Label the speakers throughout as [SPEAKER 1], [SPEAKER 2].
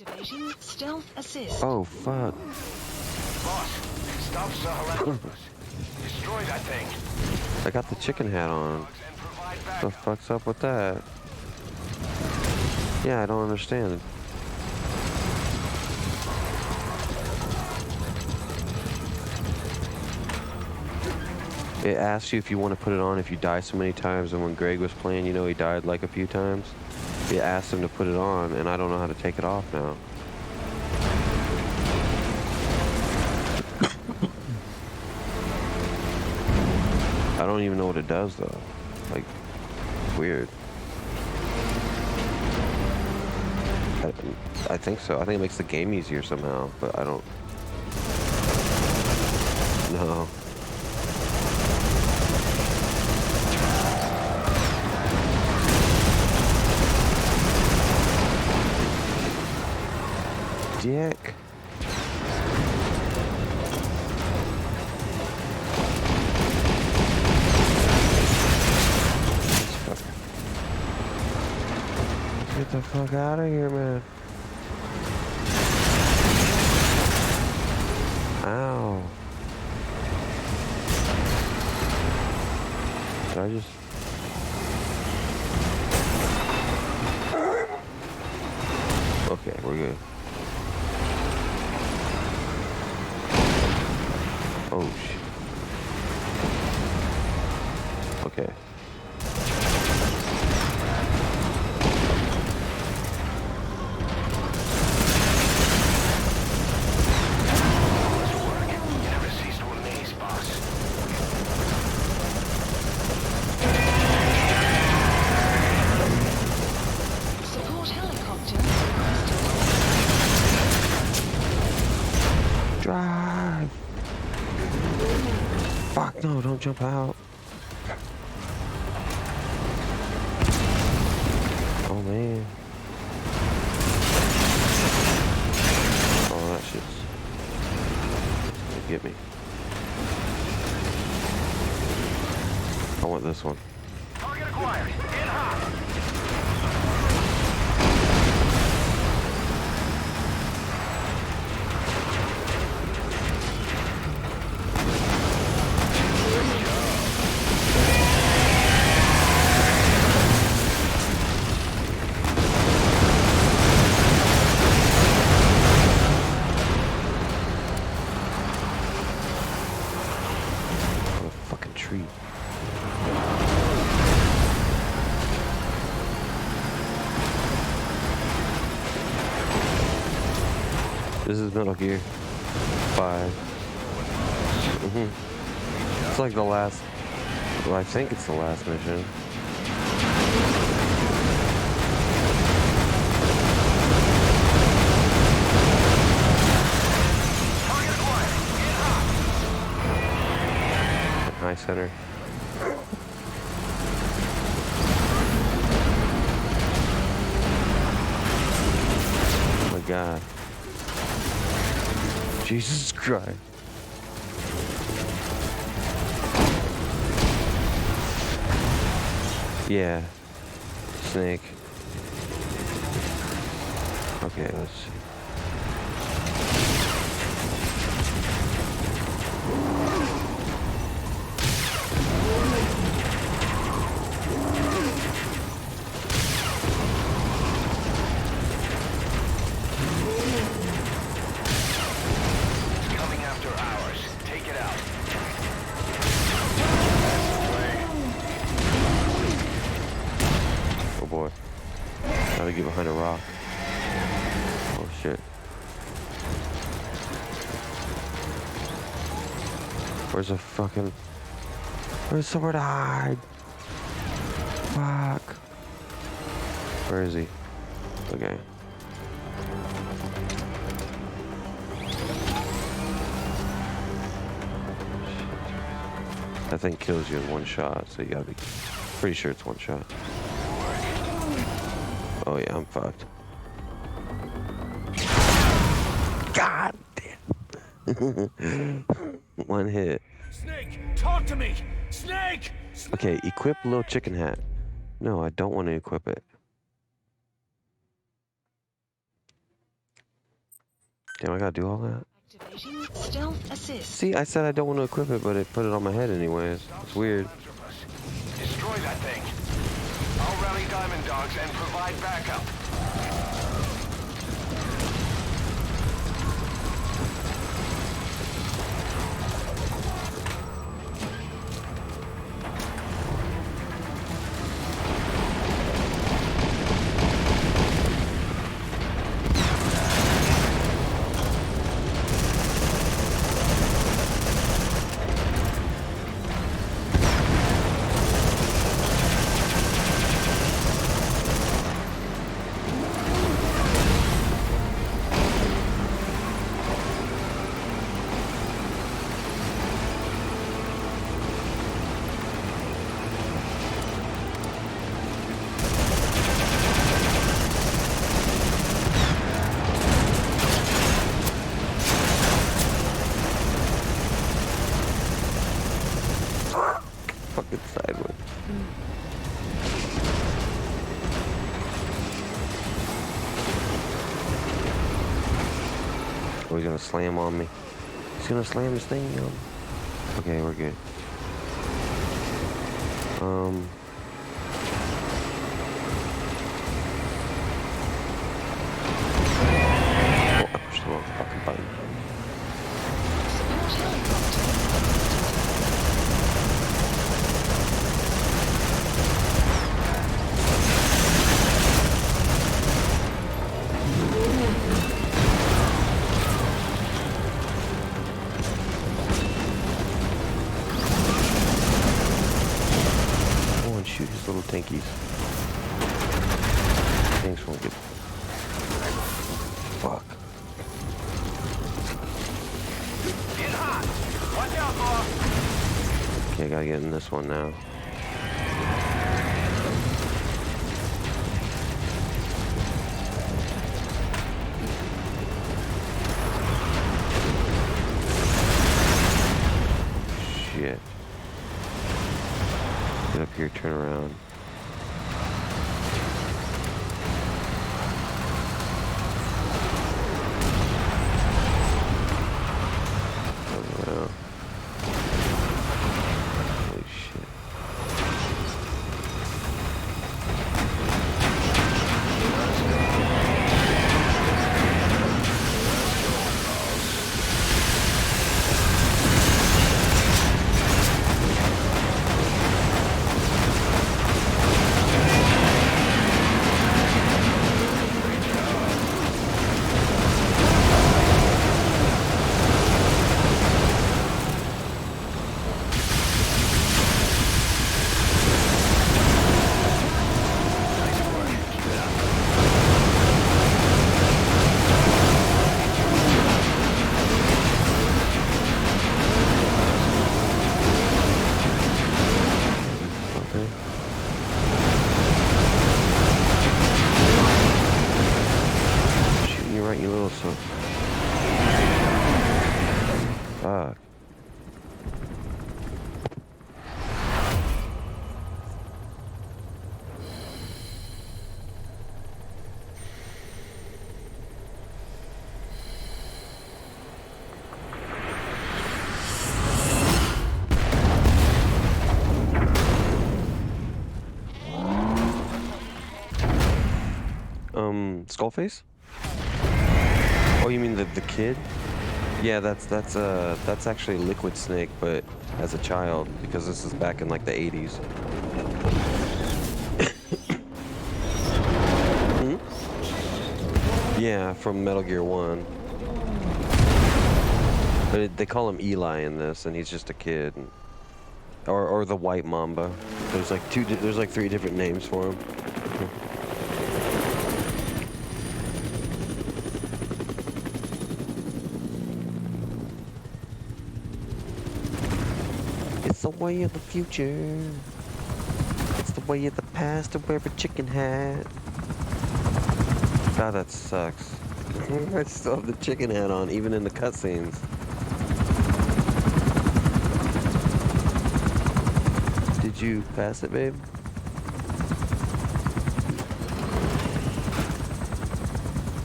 [SPEAKER 1] Activating stealth assist.
[SPEAKER 2] Oh, fuck.
[SPEAKER 3] Boss, stop Sahalenopoulos. Destroy that thing.
[SPEAKER 2] I got the chicken hat on.
[SPEAKER 3] And provide
[SPEAKER 2] What
[SPEAKER 3] backup.
[SPEAKER 2] the fuck's up with that? Yeah, I don't understand. It asks you if you want to put it on if you die so many times, and when Greg was playing, you know, he died like a few times. It asked him to put it on, and I don't know how to take it off now. I don't even know what it does, though. Like, weird. I think so. I think it makes the game easier somehow, but I don't... No. Dick. Get the fuck out of here, man. Ow. Did I just... Okay, we're good. Oh, shit. Okay.
[SPEAKER 1] Support helicopter.
[SPEAKER 2] Drive! Fuck no, don't jump out. Oh man. Oh, that shit's gonna get me. I want this one.
[SPEAKER 3] Target acquired. In hot.
[SPEAKER 2] On a fucking tree. This is Metal Gear 5. It's like the last... Well, I think it's the last mission.
[SPEAKER 3] Target acquired. In hot.
[SPEAKER 2] High center. Oh my god. Jesus Christ. Yeah. Snake. Okay, let's see.
[SPEAKER 3] It's coming after ours. Take it out.
[SPEAKER 2] Oh boy. Gotta get behind a rock. Oh shit. Where's the fucking... Where's somewhere to hide? Fuck. Where is he? Okay. That thing kills you in one shot, so you gotta be pretty sure it's one shot. Oh yeah, I'm fucked. God damn. One hit.
[SPEAKER 3] Snake, talk to me. Snake.
[SPEAKER 2] Okay, equip little chicken hat. No, I don't want to equip it. Damn, I gotta do all that?
[SPEAKER 1] Activating stealth assist.
[SPEAKER 2] See, I said I don't want to equip it, but it put it on my head anyways. It's weird.
[SPEAKER 3] Destroy that thing. I'll rally diamond dogs and provide backup.
[SPEAKER 2] Fucking sideways. Oh, he's gonna slam on me. He's gonna slam this thing on me. Okay, we're good. Oh, I pushed the wrong fucking button.
[SPEAKER 1] Support helicopter.
[SPEAKER 2] Go and shoot his little tankies. Thanks for good. Fuck.
[SPEAKER 3] Get hot. Watch out, boss.
[SPEAKER 2] Okay, I gotta get in this one now. Shit. Get up here, turn around. Turn around. Holy shit. Okay. Shooting you right, you little son. Fuck. Skullface? Oh, you mean the kid? Yeah, that's actually Liquid Snake, but as a child, because this is back in like the 80s. Hmm? Yeah, from Metal Gear 1. But they call him Eli in this, and he's just a kid. Or the White Mamba. There's like there's like 3 different names for him. It's the way of the future. It's the way of the past to wear a chicken hat. God, that sucks. I still have the chicken hat on, even in the cutscenes. Did you pass it, babe?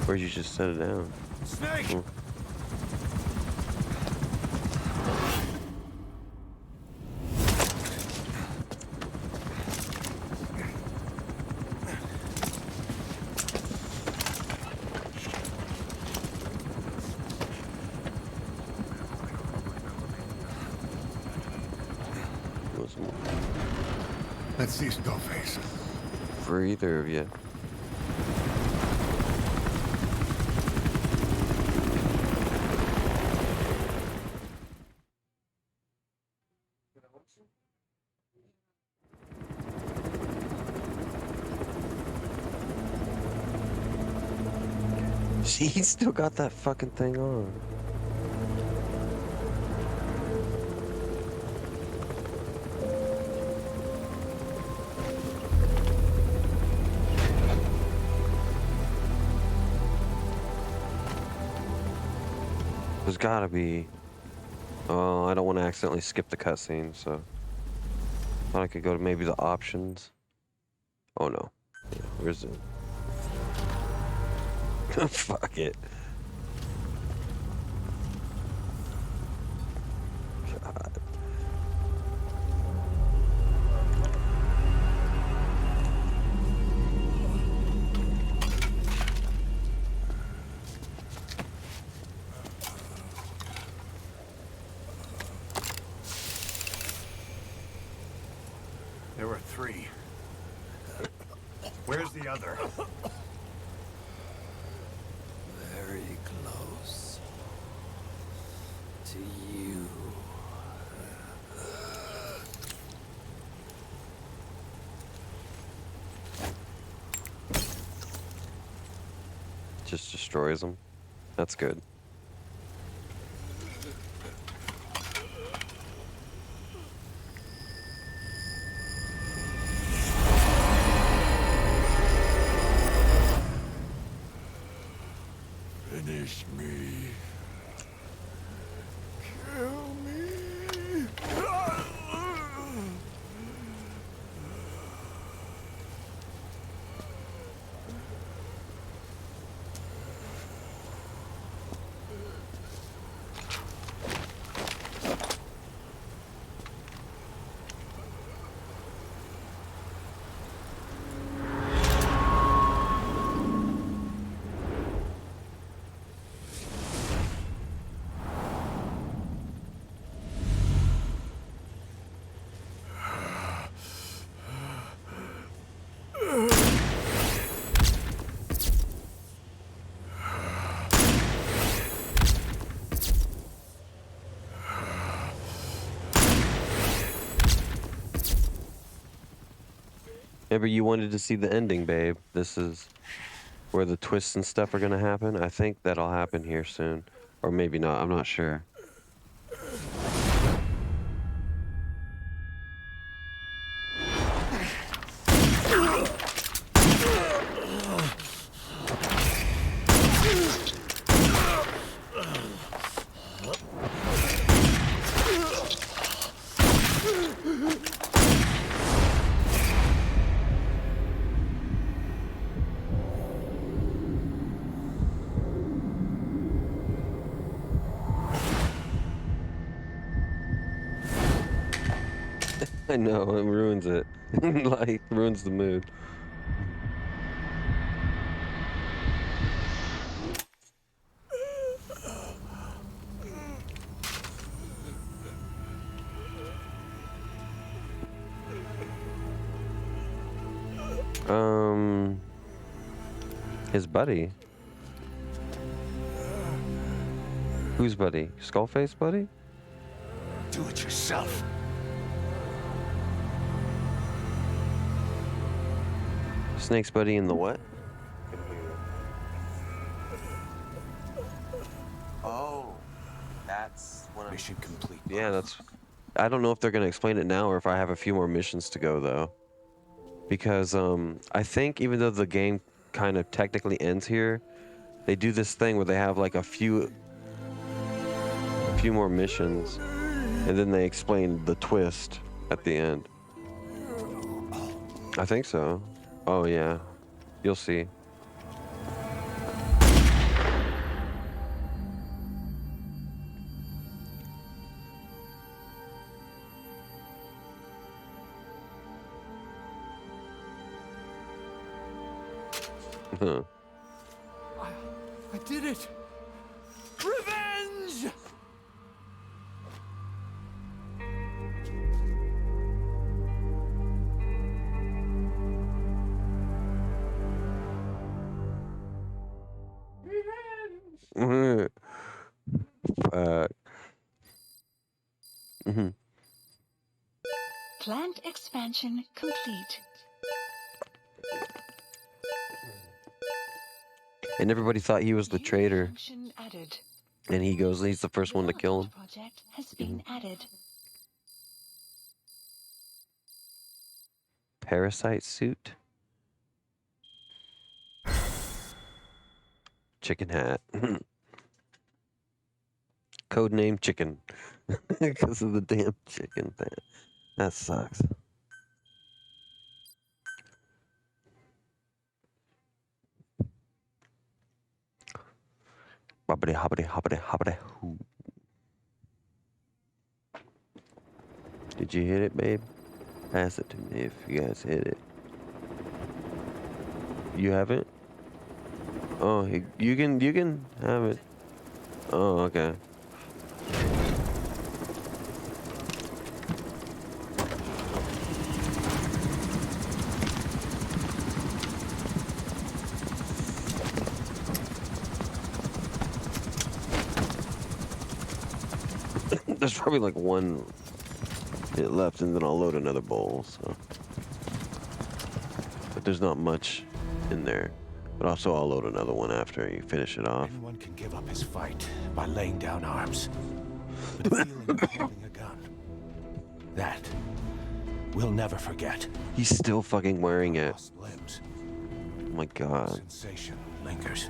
[SPEAKER 2] Or you just set it down?
[SPEAKER 3] Snake!
[SPEAKER 4] Let's see Skullface.
[SPEAKER 2] For either of you. He still got that fucking thing on. There's gotta be. Oh, I don't want to accidentally skip the cutscene, so thought I could go to maybe the options. Oh no. Yeah, where's it? Fuck it. God.
[SPEAKER 4] There were 3. Where's the other?
[SPEAKER 5] Very close to you.
[SPEAKER 2] Just destroys them. That's good.
[SPEAKER 5] Finish me. Kill me.
[SPEAKER 2] Maybe you wanted to see the ending, babe. This is where the twists and stuff are gonna happen. I think that'll happen here soon. Or maybe not, I'm not sure. I know, it ruins it. Like, ruins the mood. His buddy. Whose buddy? Skullface buddy?
[SPEAKER 4] Do it yourself.
[SPEAKER 2] Snake's buddy in the what?
[SPEAKER 6] Oh, that's one of
[SPEAKER 4] Mission complete.
[SPEAKER 2] Yeah, that's... I don't know if they're gonna explain it now or if I have a few more missions to go, though. Because, I think even though the game kind of technically ends here, they do this thing where they have, like, a few more missions, and then they explain the twist at the end. I think so. Oh, yeah. You'll see. Huh.
[SPEAKER 5] I did it! Revenge!
[SPEAKER 1] Plant expansion complete.
[SPEAKER 2] And everybody thought he was the
[SPEAKER 1] New
[SPEAKER 2] traitor.
[SPEAKER 1] function added.
[SPEAKER 2] And he goes, he's the first one to kill him.
[SPEAKER 1] Development project has been added.
[SPEAKER 2] Parasite suit. Chicken hat. Codename Chicken. Because of the damn chicken thing. That sucks. Hoppity hoppity hoppity hoppity hoo. Did you hit it, babe? Pass it to me if you guys hit it. You haven't? Oh, you can have it. Oh, okay. There's probably like one hit left, and then I'll load another bowl. So, but there's not much in there. But also, I'll load another one after you finish it off.
[SPEAKER 4] Anyone can give up his fight by laying down arms. But the feeling of holding a gun, that we'll never forget.
[SPEAKER 2] He's still fucking wearing it.
[SPEAKER 4] Lost limbs.
[SPEAKER 2] Oh my god.
[SPEAKER 4] Sensation lingers.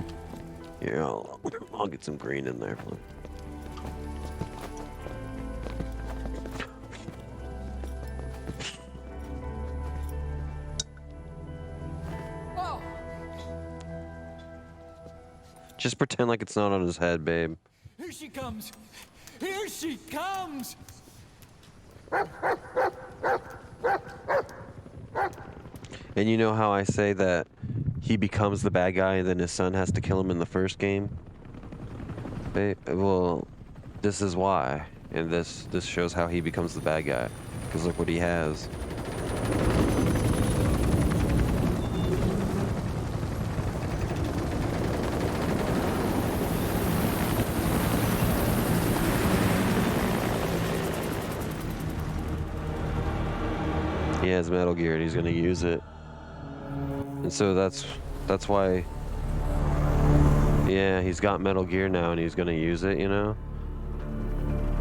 [SPEAKER 2] Yeah, I'll get some green in there for you. Just pretend like it's not on his head, babe.
[SPEAKER 5] Here she comes! Here she comes!
[SPEAKER 2] And you know how I say that he becomes the bad guy and then his son has to kill him in the first game? Babe, well, this is why. And this shows how he becomes the bad guy. Because look what he has. He has Metal Gear and he's gonna use it. And so that's why, yeah, he's got Metal Gear now and he's gonna use it, you know?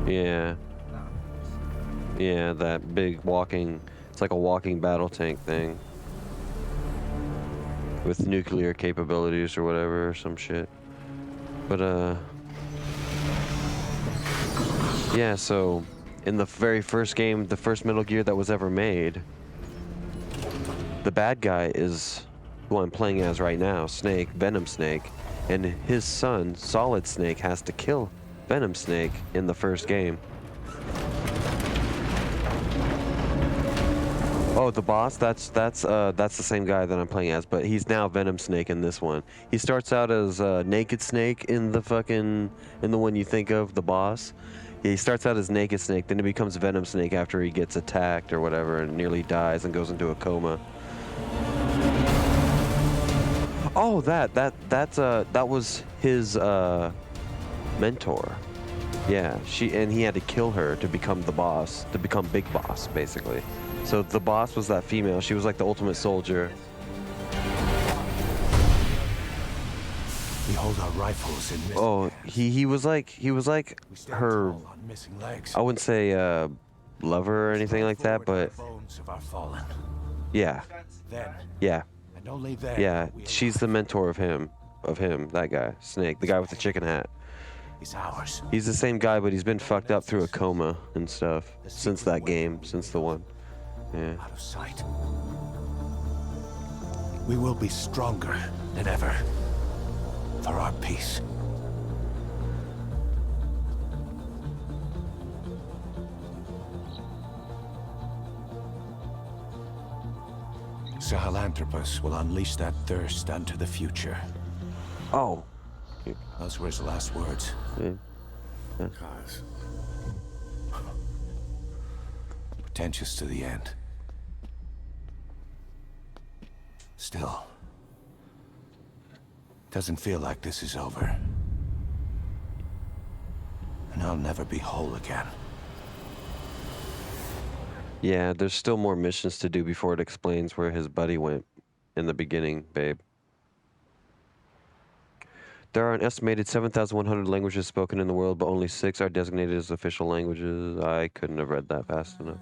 [SPEAKER 2] Yeah. Yeah, that big walking, it's like a walking battle tank thing. With nuclear capabilities or whatever, or some shit. But, yeah, so in the very first game, the first Metal Gear that was ever made, the bad guy is who I'm playing as right now, Snake, Venom Snake, and his son, Solid Snake, has to kill Venom Snake in the first game. Oh, the boss, that's the same guy that I'm playing as, but he's now Venom Snake in this one. He starts out as Naked Snake in the one you think of, the boss. He starts out as Naked Snake, then he becomes Venom Snake after he gets attacked or whatever and nearly dies and goes into a coma. Oh, that was his mentor. Yeah, he had to kill her to become the boss, to become Big Boss, basically. So the boss was that female. She was like the ultimate soldier.
[SPEAKER 4] We hold our rifles in missing
[SPEAKER 2] Oh,
[SPEAKER 4] hands.
[SPEAKER 2] he was like
[SPEAKER 4] We stand
[SPEAKER 2] her.
[SPEAKER 4] tall on missing legs.
[SPEAKER 2] I wouldn't say lover or anything like that,
[SPEAKER 4] Forward
[SPEAKER 2] but
[SPEAKER 4] to the bones of our fallen.
[SPEAKER 2] yeah,
[SPEAKER 4] Then,
[SPEAKER 2] yeah,
[SPEAKER 4] and only then,
[SPEAKER 2] yeah.
[SPEAKER 4] we
[SPEAKER 2] She's the mentor of him, that guy, Snake, the guy with the chicken hat.
[SPEAKER 4] is ours.
[SPEAKER 2] He's the same guy, but he's been fucked up through a coma and stuff since that game, since the one. Yeah.
[SPEAKER 4] Out of sight. We will be stronger than ever for our peace. Sahelanthropus will unleash that thirst unto the future.
[SPEAKER 2] Oh.
[SPEAKER 4] Those were his last words.
[SPEAKER 2] Yeah.
[SPEAKER 4] Cause pretentious to the end. Still, doesn't feel like this is over. And I'll never be whole again.
[SPEAKER 2] Yeah, there's still more missions to do before it explains where his buddy went in the beginning, babe. There are an estimated 7,100 languages spoken in the world, but only 6 are designated as official languages. I couldn't have read that fast enough.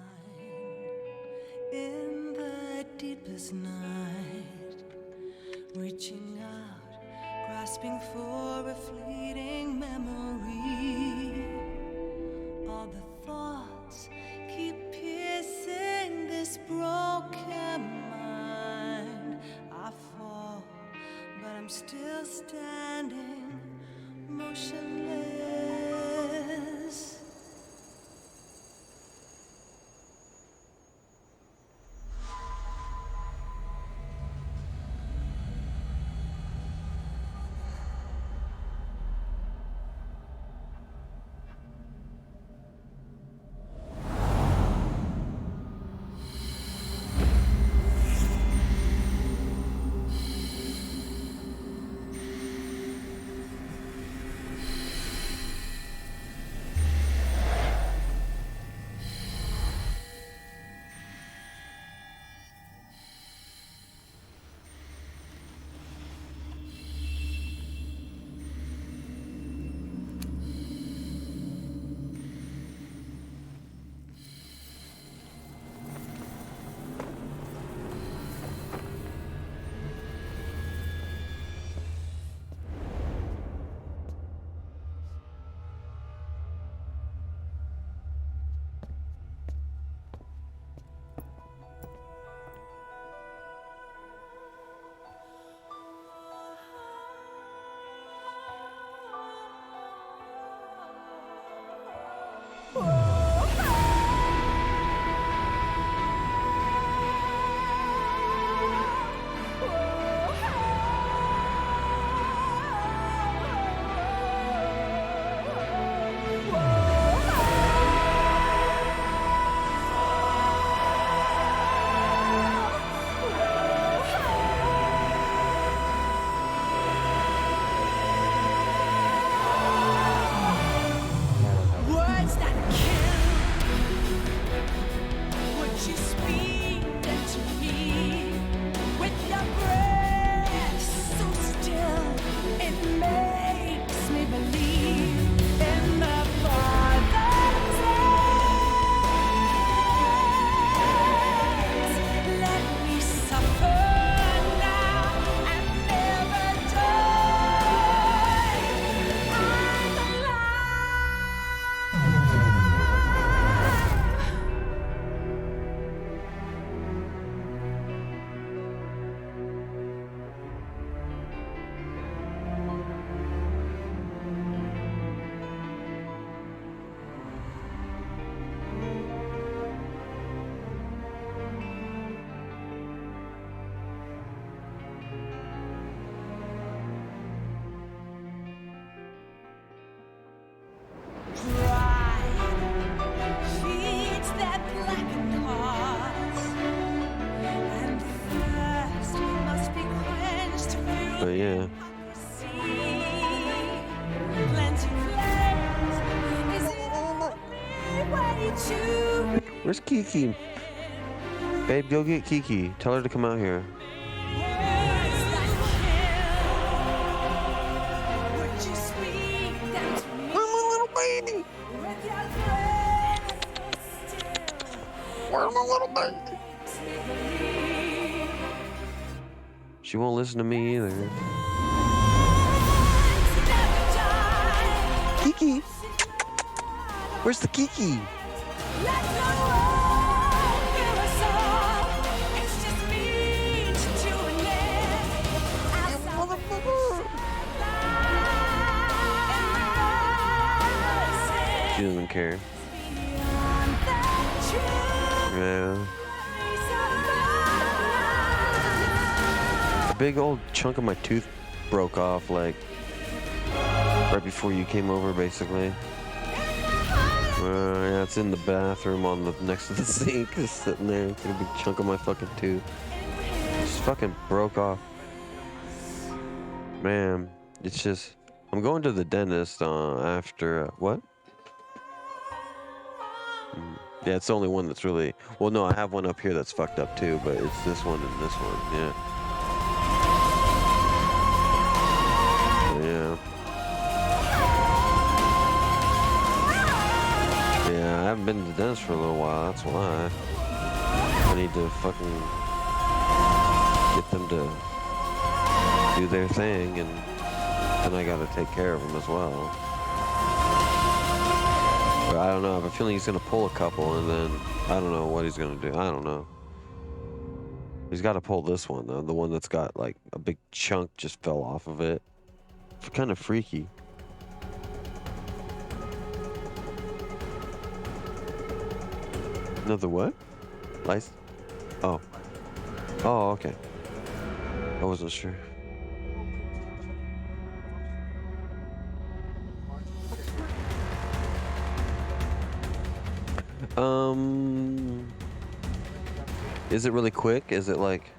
[SPEAKER 7] In the deepest night, reaching out, grasping for a fleeting memory. All the thoughts keep piercing this broken mind. I fall, but I'm still standing, motionless. Words that kill. Would you speak into me with your breath so still? It makes me believe in the Father's hands. Let me suffer now and never die. I'm pride feeds that blackened heart, and thirst must be quenched through
[SPEAKER 2] But yeah.
[SPEAKER 7] hypocrisy. Cleansing flames is the only way to
[SPEAKER 2] Where's Kiki? Babe, go get Kiki. Tell her to come out here.
[SPEAKER 7] words that kill. Would you speak them to me?
[SPEAKER 2] I'm a little baby.
[SPEAKER 7] With your breath so still,
[SPEAKER 2] Where's my little baby?
[SPEAKER 7] makes me believe.
[SPEAKER 2] She won't listen to me either.
[SPEAKER 7] Never die.
[SPEAKER 2] Kiki! Where's the Kiki?
[SPEAKER 7] Let the world hear us all. It's just means to an end. Our salvation lies
[SPEAKER 2] She doesn't care.
[SPEAKER 7] beyond the truth.
[SPEAKER 2] Yeah. A big old chunk of my tooth broke off, like, right before you came over, basically. Yeah, it's in the bathroom on the next to the sink, just sitting there. It's a big chunk of my fucking tooth. Just fucking broke off. Man, it's just, I'm going to the dentist after, what? Yeah, it's the only one that's really. Well, no, I have one up here that's fucked up too, but it's this one and this one. Yeah. Yeah. Yeah, I haven't been to the dentist for a little while. That's why. I need to fucking get them to do their thing, and then I gotta take care of them as well. But I don't know. I have a feeling he's gonna pull a couple, and then I don't know what he's gonna do. I don't know. He's got to pull this one though, the one that's got like a big chunk just fell off of it. It's kind of freaky. Another what? Lice? Oh. Oh, okay. I wasn't sure. Is it really quick? Is it like...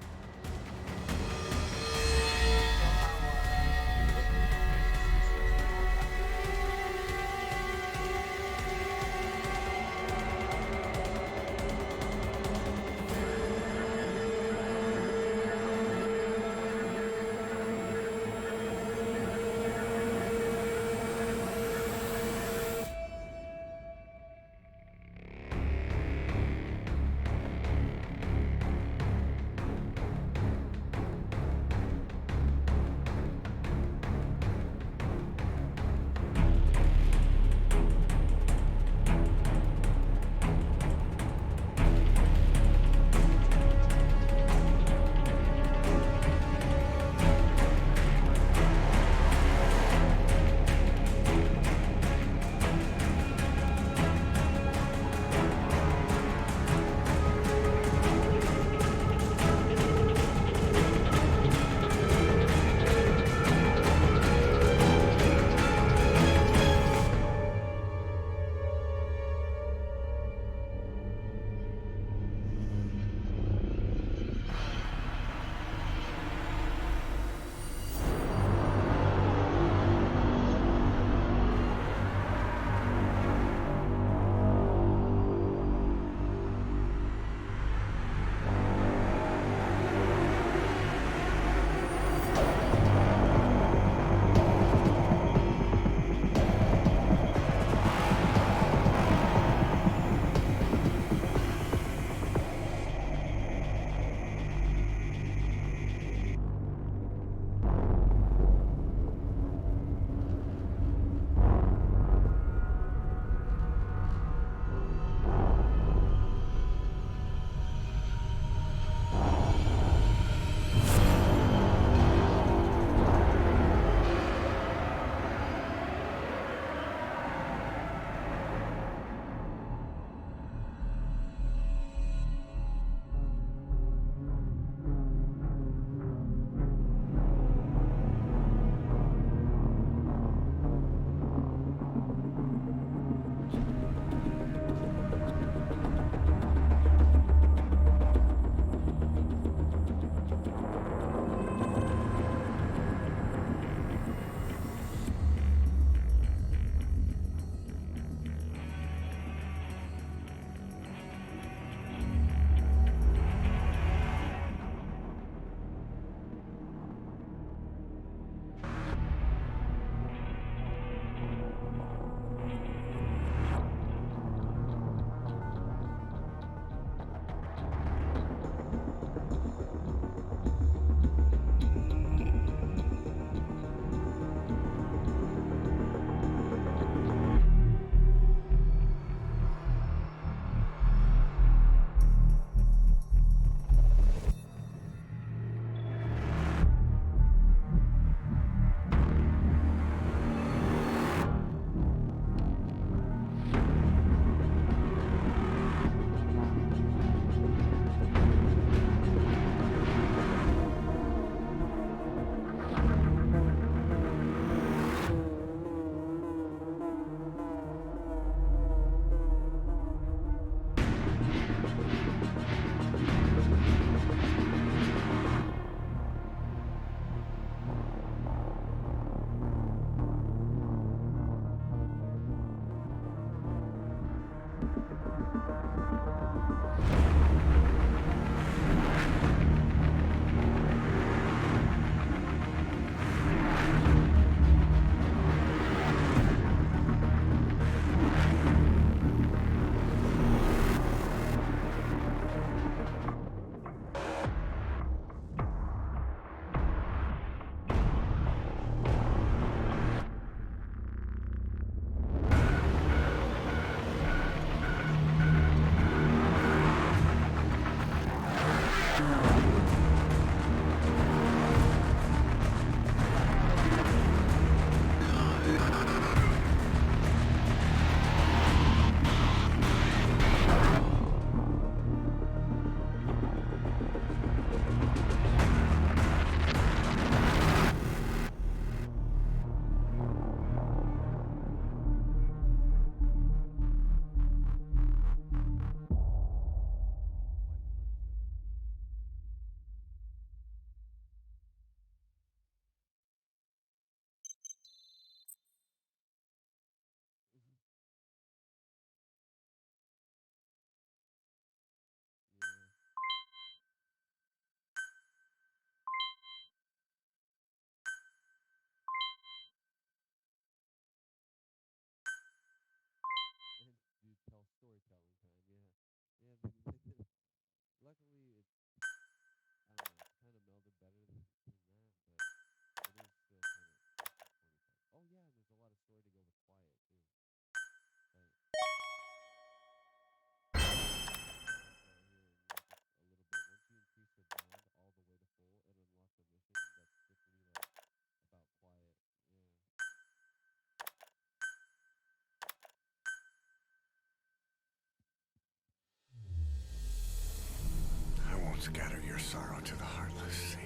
[SPEAKER 8] scatter your sorrow to the heartless sea.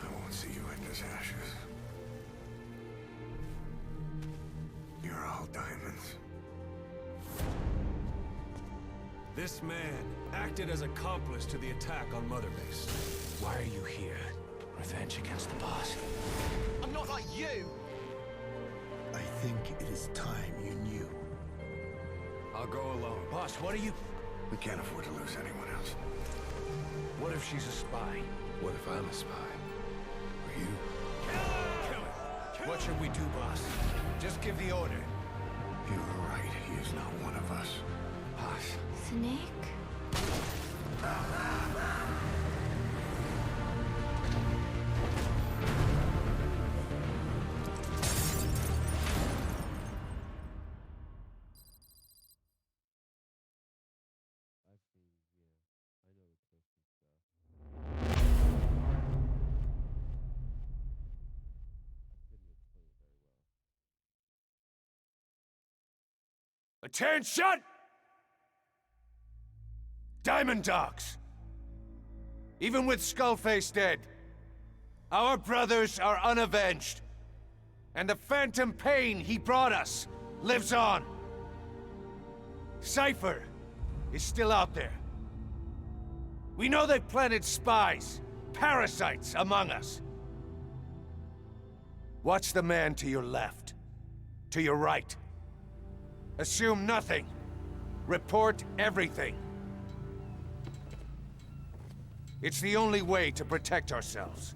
[SPEAKER 8] I won't see you in his ashes. You're all diamonds.
[SPEAKER 5] This man acted as accomplice to the attack on Mother Base.
[SPEAKER 4] Why are you here? Revenge against the boss?
[SPEAKER 5] I'm not like you!
[SPEAKER 8] I think it is time you knew.
[SPEAKER 5] I'll go alone.
[SPEAKER 4] Boss, what are you...
[SPEAKER 8] We can't afford to lose anyone else.
[SPEAKER 4] What if she's a spy?
[SPEAKER 8] What if I'm a spy? Or you?
[SPEAKER 5] Kill him!
[SPEAKER 4] What should we do, boss? Just give the order.
[SPEAKER 8] You were right. He is not one of us.
[SPEAKER 4] Boss.
[SPEAKER 7] Snake?
[SPEAKER 4] Attention! Diamond Dogs! Even with Skullface dead, our brothers are unavenged. And the phantom pain he brought us lives on. Cypher is still out there. We know they've planted spies, parasites among us. Watch the man to your left, to your right. Assume nothing. Report everything. It's the only way to protect ourselves.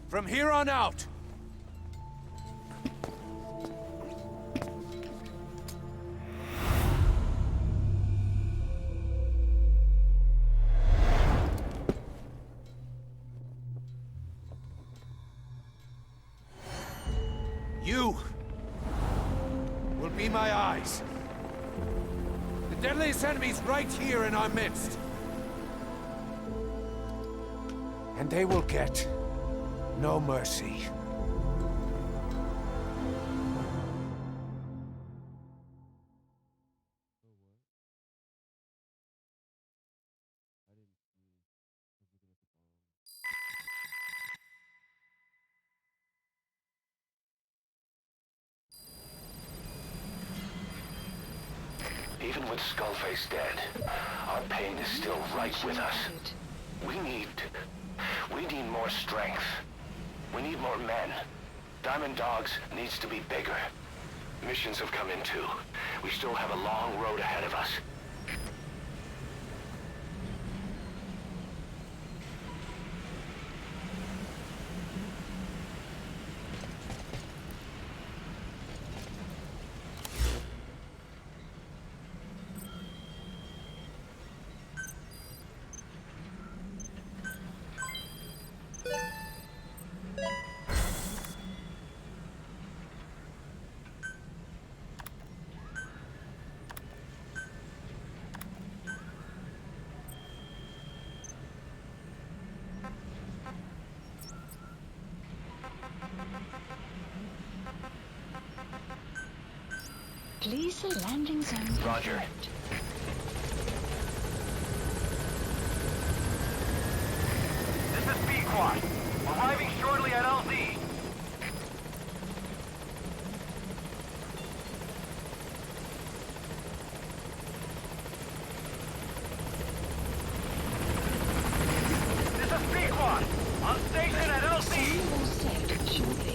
[SPEAKER 4] From here on out, you will be my eyes. The deadliest enemy's right here in our midst. And they will get no mercy.
[SPEAKER 3] Even with Skullface dead, our pain is still right with us. We need more strength. We need more men. Diamond Dogs needs to be bigger. Missions have come in too. We still have a long road ahead of us.
[SPEAKER 1] Please the landing zone.
[SPEAKER 3] Roger.
[SPEAKER 1] confirmed.
[SPEAKER 3] This is B-Quad. Arriving shortly at LZ. This is B-Quad. On station at LZ.
[SPEAKER 1] You will set shortly.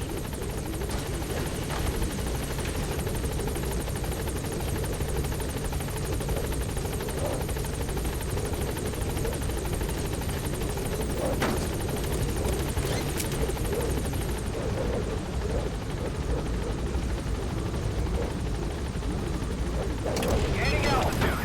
[SPEAKER 3] Gaining altitude.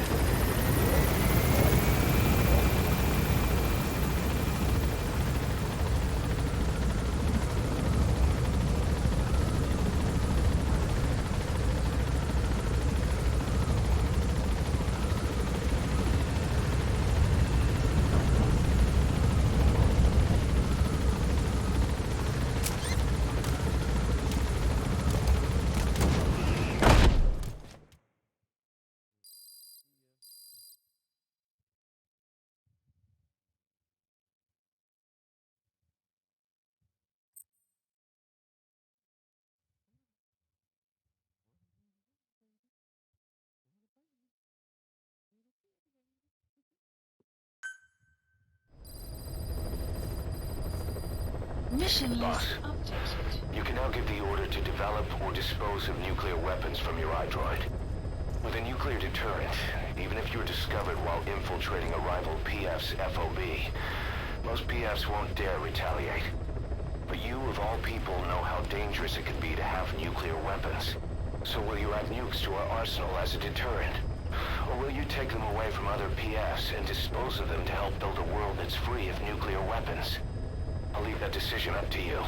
[SPEAKER 1] Mission
[SPEAKER 3] Boss,
[SPEAKER 1] list updated.
[SPEAKER 3] you can now give the order to develop or dispose of nuclear weapons from your iDroid. With a nuclear deterrent, even if you're discovered while infiltrating a rival PF's FOB, most PFs won't dare retaliate. But you, of all people, know how dangerous it can be to have nuclear weapons. So will you add nukes to our arsenal as a deterrent? Or will you take them away from other PFs and dispose of them to help build a world that's free of nuclear weapons? I'll leave that decision up to you.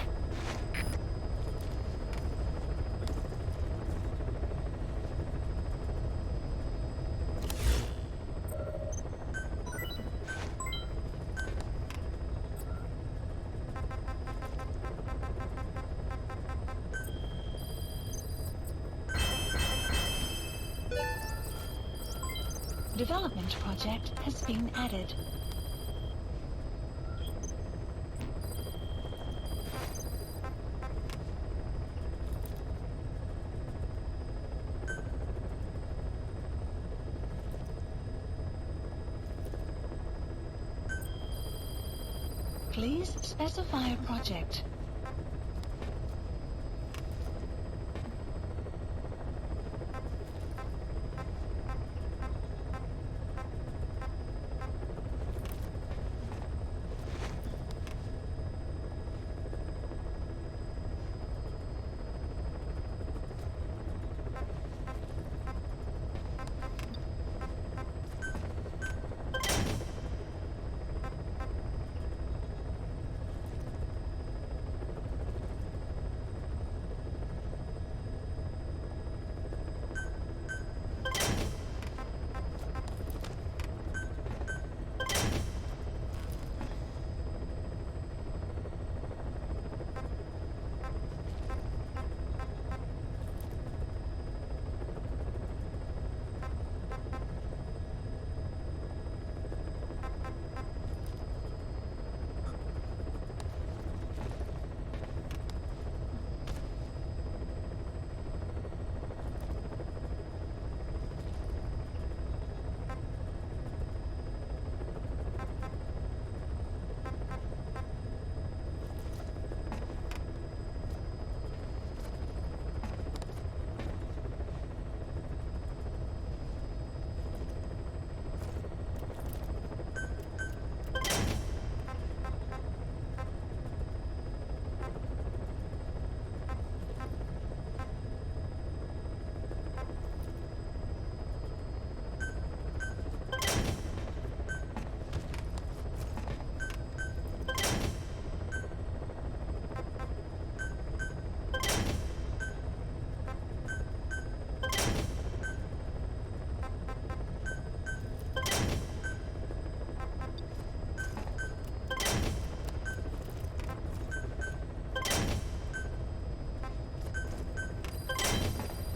[SPEAKER 1] Development project has been added. Please specify a project.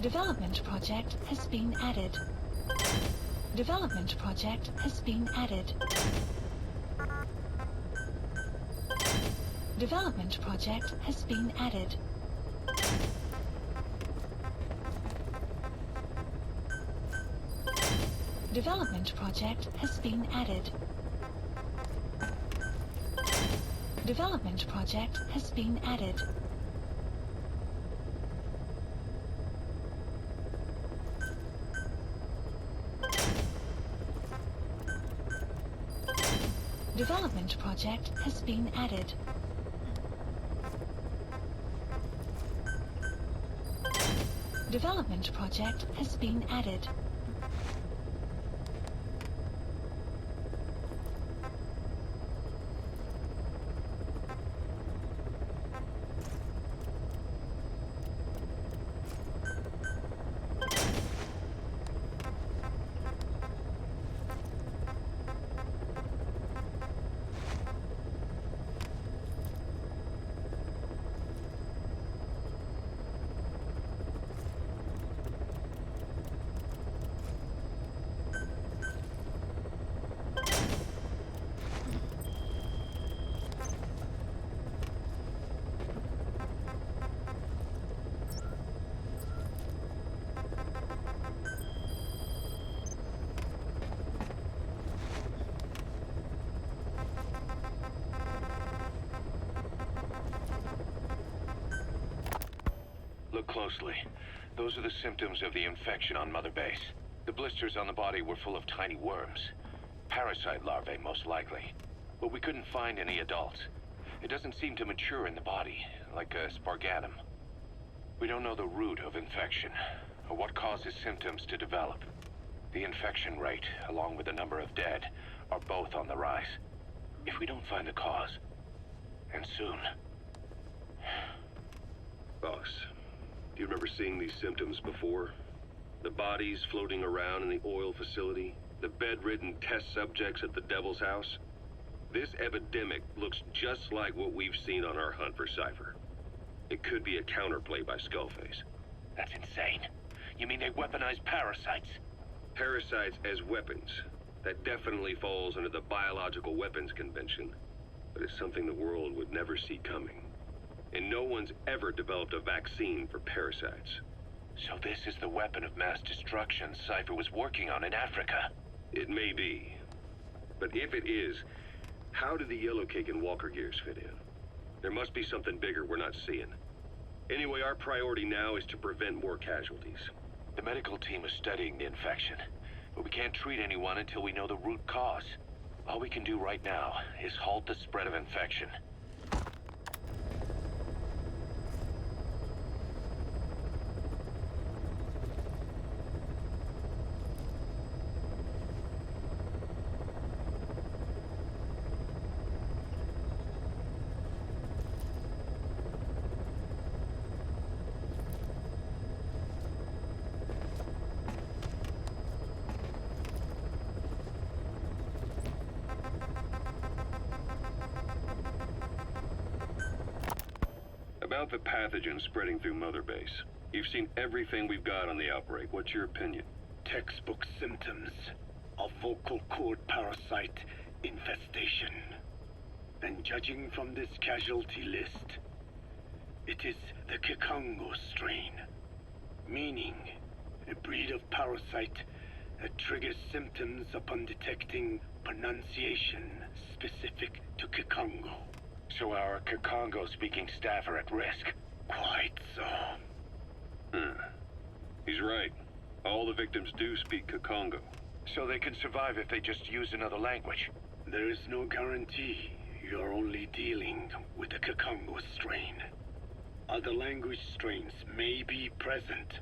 [SPEAKER 1] Development project has been added. Development project has been added. Development project has been added. Development project has been added. Development project has been added. Development project has been added. Development project has been added.
[SPEAKER 3] closely. Those are the symptoms of the infection on Mother Base. The blisters on the body were full of tiny worms. Parasite larvae, most likely. But we couldn't find any adults. It doesn't seem to mature in the body, like a spargatum. We don't know the root of infection, or what causes symptoms to develop. The infection rate, along with the number of dead, are both on the rise. If we don't find the cause, and soon...
[SPEAKER 9] Boss, do you remember seeing these symptoms before? The bodies floating around in the oil facility, the bedridden test subjects at the Devil's House? This epidemic looks just like what we've seen on our hunt for Cypher. It could be a counterplay by Skullface.
[SPEAKER 3] That's insane. You mean they weaponize parasites?
[SPEAKER 9] Parasites as weapons. That definitely falls under the Biological Weapons Convention. But it's something the world would never see coming. And no one's ever developed a vaccine for parasites.
[SPEAKER 3] So this is the weapon of mass destruction Cypher was working on in Africa?
[SPEAKER 9] It may be. But if it is, how do the Yellow Cake and Walker Gears fit in? There must be something bigger we're not seeing. Anyway, our priority now is to prevent more casualties.
[SPEAKER 3] The medical team is studying the infection, but we can't treat anyone until we know the root cause. All we can do right now is halt the spread of infection.
[SPEAKER 9] About the pathogen spreading through Mother Base. You've seen everything we've got on the outbreak. What's your opinion?
[SPEAKER 10] Textbook symptoms of vocal cord parasite infestation. And judging from this casualty list, it is the Kikongo strain, meaning a breed of parasite that triggers symptoms upon detecting pronunciation specific to Kikongo.
[SPEAKER 3] So our Kikongo-speaking staff are at risk?
[SPEAKER 10] Quite so.
[SPEAKER 9] He's right. All the victims do speak Kikongo.
[SPEAKER 3] So they can survive if they just use another language?
[SPEAKER 10] There is no guarantee. You're only dealing with the Kikongo strain. Other language strains may be present.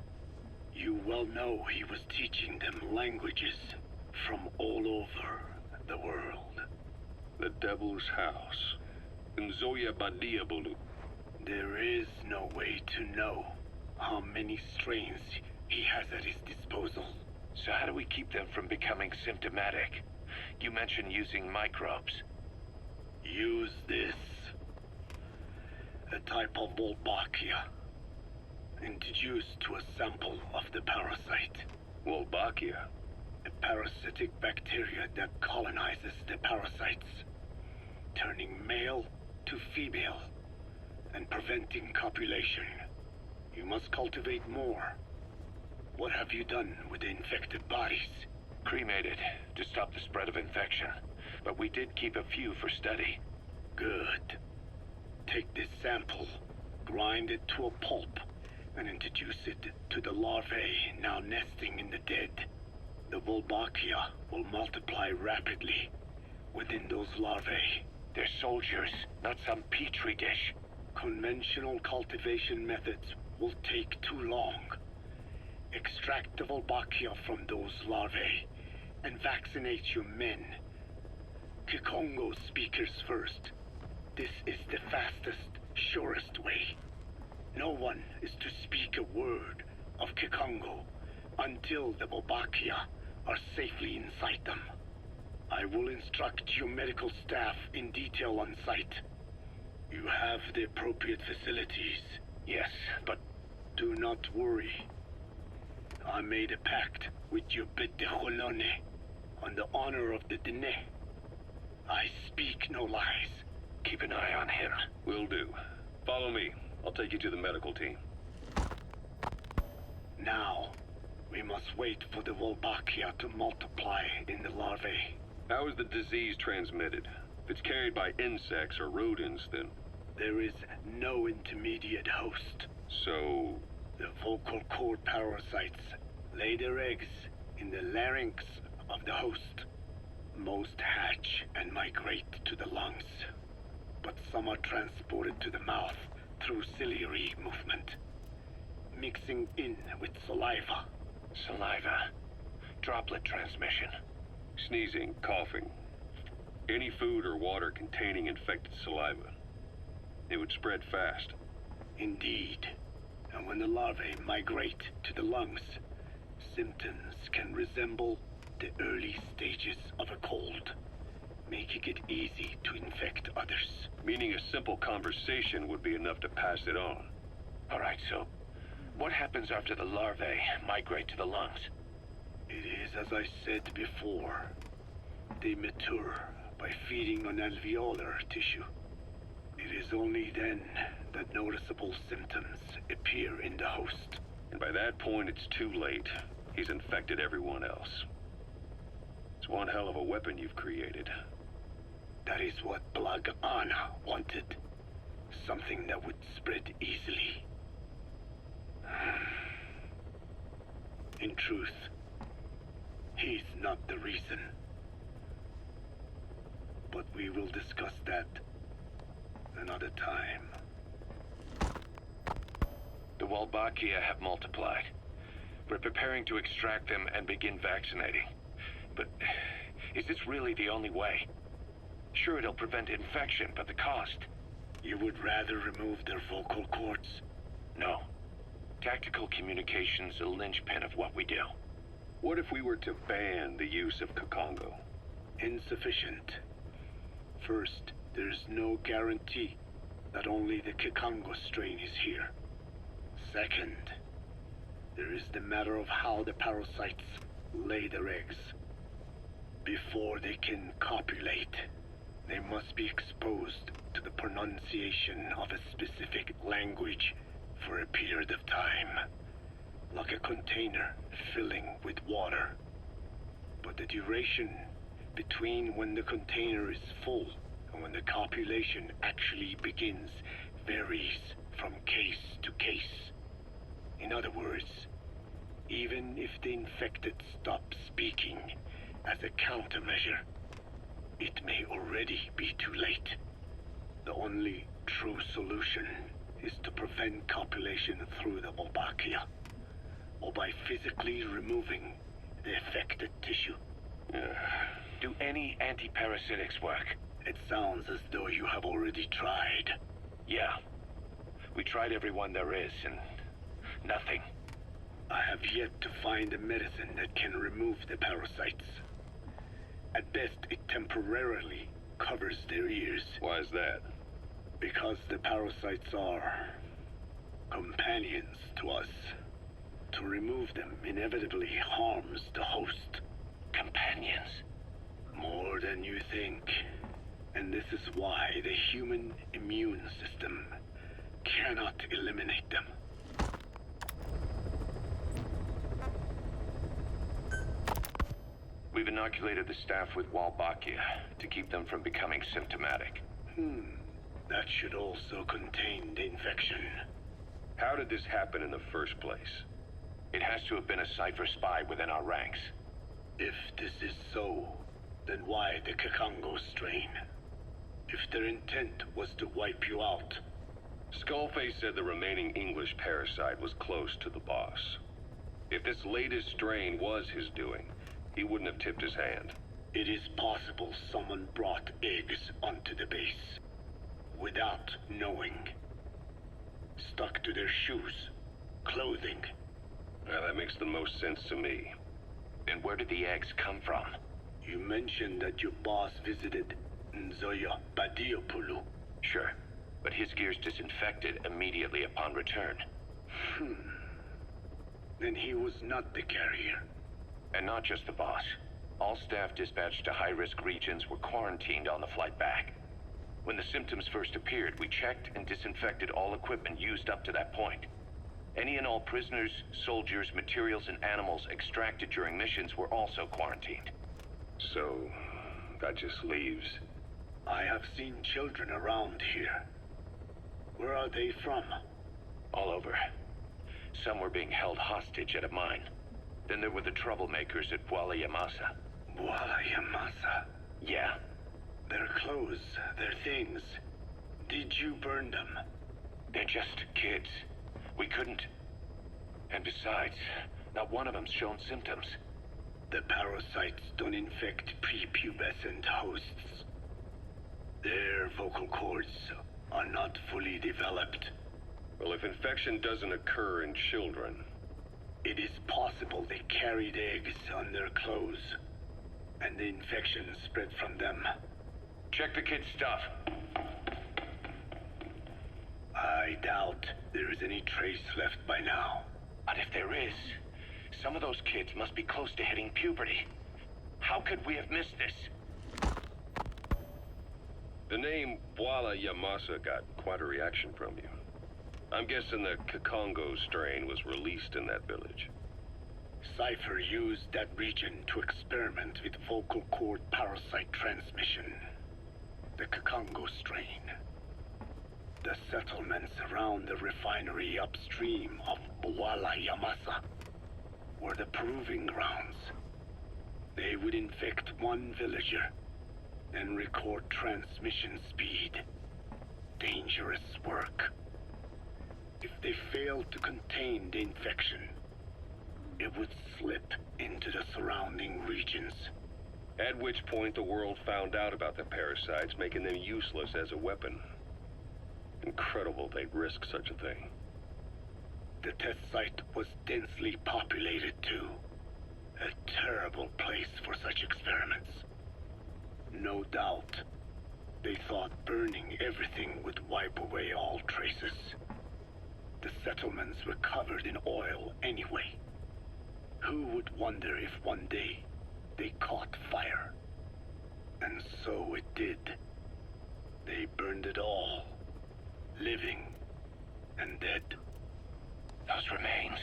[SPEAKER 10] You well know he was teaching them languages from all over the world.
[SPEAKER 9] The Devil's House. Nzoya Badiabulu.
[SPEAKER 10] There is no way to know how many strains he has at his disposal.
[SPEAKER 3] So how do we keep them from becoming symptomatic? You mentioned using microbes.
[SPEAKER 10] Use this. A type of Wolbachia. Introduced to a sample of the parasite.
[SPEAKER 9] Wolbachia?
[SPEAKER 10] A parasitic bacteria that colonizes the parasites, turning male to female and preventing copulation. You must cultivate more. What have you done with the infected bodies?
[SPEAKER 3] Cremated to stop the spread of infection, but we did keep a few for study.
[SPEAKER 10] Good. Take this sample, grind it to a pulp, and introduce it to the larvae now nesting in the dead. The Wolbachia will multiply rapidly within those larvae.
[SPEAKER 3] They're soldiers, not some petri dish.
[SPEAKER 10] Conventional cultivation methods will take too long. Extract the Wolbachia from those larvae and vaccinate your men. Kikongo speakers first. This is the fastest, surest way. No one is to speak a word of Kikongo until the Wolbachia are safely inside them. I will instruct your medical staff in detail on site. You have the appropriate facilities.
[SPEAKER 3] Yes, but...
[SPEAKER 10] Do not worry. I made a pact with your bête de Cholone on the honor of the Dene. I speak no lies.
[SPEAKER 3] Keep an eye on him.
[SPEAKER 9] Will do. Follow me. I'll take you to the medical team.
[SPEAKER 10] Now, we must wait for the Wolbachia to multiply in the larvae.
[SPEAKER 9] How is the disease transmitted? If it's carried by insects or rodents, then...
[SPEAKER 10] There is no intermediate host.
[SPEAKER 9] So,
[SPEAKER 10] The vocal cord parasites lay their eggs in the larynx of the host. Most hatch and migrate to the lungs, but some are transported to the mouth through ciliary movement, mixing in with saliva.
[SPEAKER 3] Saliva. Droplet transmission.
[SPEAKER 9] Sneezing, coughing. Any food or water containing infected saliva. It would spread fast.
[SPEAKER 10] Indeed. And when the larvae migrate to the lungs, symptoms can resemble the early stages of a cold, making it easy to infect others.
[SPEAKER 9] Meaning a simple conversation would be enough to pass it on.
[SPEAKER 3] Alright, so what happens after the larvae migrate to the lungs?
[SPEAKER 10] It is as I said before. They mature by feeding on alveolar tissue. It is only then that noticeable symptoms appear in the host.
[SPEAKER 9] And by that point, it's too late. He's infected everyone else. It's one hell of a weapon you've created.
[SPEAKER 10] That is what Blag Anna wanted. Something that would spread easily. In truth, he's not the reason. But we will discuss that another time.
[SPEAKER 3] The Walbakia have multiplied. We're preparing to extract them and begin vaccinating. But is this really the only way? Sure, it'll prevent infection, but the cost?
[SPEAKER 10] You would rather remove their vocal cords?
[SPEAKER 3] No. Tactical communication's a linchpin of what we do.
[SPEAKER 9] What if we were to ban the use of Kakongo?
[SPEAKER 10] Insufficient. First, there's no guarantee that only the Kikongo strain is here. Second, there is the matter of how the parasites lay their eggs. Before they can copulate, they must be exposed to the pronunciation of a specific language for a period of time, like a container filling with water. But the duration between when the container is full and when the copulation actually begins varies from case to case. In other words, even if the infected stop speaking as a countermeasure, it may already be too late. The only true solution is to prevent copulation through the Wolbachia, or by physically removing the affected tissue.
[SPEAKER 3] Do any antiparasitics work?
[SPEAKER 10] It sounds as though you have already tried.
[SPEAKER 3] Yeah. We tried every one there is, and nothing.
[SPEAKER 10] I have yet to find a medicine that can remove the parasites. At best, it temporarily covers their ears.
[SPEAKER 9] Why is that?
[SPEAKER 10] Because the parasites are companions to us. To remove them inevitably harms the host.
[SPEAKER 3] Companions?
[SPEAKER 10] More than you think. And this is why the human immune system cannot eliminate them.
[SPEAKER 3] We've inoculated the staff with Wolbachia to keep them from becoming symptomatic.
[SPEAKER 10] That should also contain the infection.
[SPEAKER 9] How did this happen in the first place?
[SPEAKER 3] It has to have been a Cypher spy within our ranks.
[SPEAKER 10] If this is so, then why the Kakongo strain? If their intent was to wipe you out.
[SPEAKER 9] Skullface said the remaining English parasite was close to the boss. If this latest strain was his doing, he wouldn't have tipped his hand.
[SPEAKER 10] It is possible someone brought eggs onto the base without knowing. Stuck to their shoes, clothing.
[SPEAKER 9] Well, that makes the most sense to me.
[SPEAKER 3] And where did the eggs come from?
[SPEAKER 10] You mentioned that your boss visited Nzoya Badiopulu.
[SPEAKER 3] Sure, but his gear's disinfected immediately upon return.
[SPEAKER 10] Then he was not the carrier.
[SPEAKER 3] And not just the boss. All staff dispatched to high-risk regions were quarantined on the flight back. When the symptoms first appeared, we checked and disinfected all equipment used up to that point. Any and all prisoners, soldiers, materials, and animals extracted during missions were also quarantined.
[SPEAKER 9] So, that just leaves...
[SPEAKER 10] I have seen children around here. Where are they from?
[SPEAKER 3] All over. Some were being held hostage at a mine. Then there were the troublemakers at Walla Yamasa.
[SPEAKER 10] Walla Yamasa?
[SPEAKER 3] Yeah.
[SPEAKER 10] Their clothes, their things. Did you burn them?
[SPEAKER 3] They're just kids. We couldn't. And besides, not one of them's shown symptoms.
[SPEAKER 10] The parasites don't infect prepubescent hosts. Their vocal cords are not fully developed.
[SPEAKER 9] Well, if infection doesn't occur in children...
[SPEAKER 10] It is possible they carried eggs on their clothes, and the infection spread from them.
[SPEAKER 3] Check the kid's stuff.
[SPEAKER 10] I doubt there is any trace left by now.
[SPEAKER 3] And if there is, some of those kids must be close to hitting puberty. How could we have missed this?
[SPEAKER 9] The name Walla Yamasa got quite a reaction from you. I'm guessing the Kikongo strain was released in that village.
[SPEAKER 10] Cypher used that region to experiment with vocal cord parasite transmission. The Kikongo strain. The settlements around the refinery upstream of Walla Yamasa were the proving grounds. They would infect one villager, then record transmission speed. Dangerous work. If they failed to contain the infection, it would slip into the surrounding regions.
[SPEAKER 9] At which point the world found out about the parasites, making them useless as a weapon. Incredible they'd risk such a thing.
[SPEAKER 10] The test site was densely populated too. A terrible place for such experiments. No doubt, they thought burning everything would wipe away all traces. The settlements were covered in oil anyway. Who would wonder if one day they caught fire? And so it did. They burned it all, living and dead.
[SPEAKER 3] Those remains.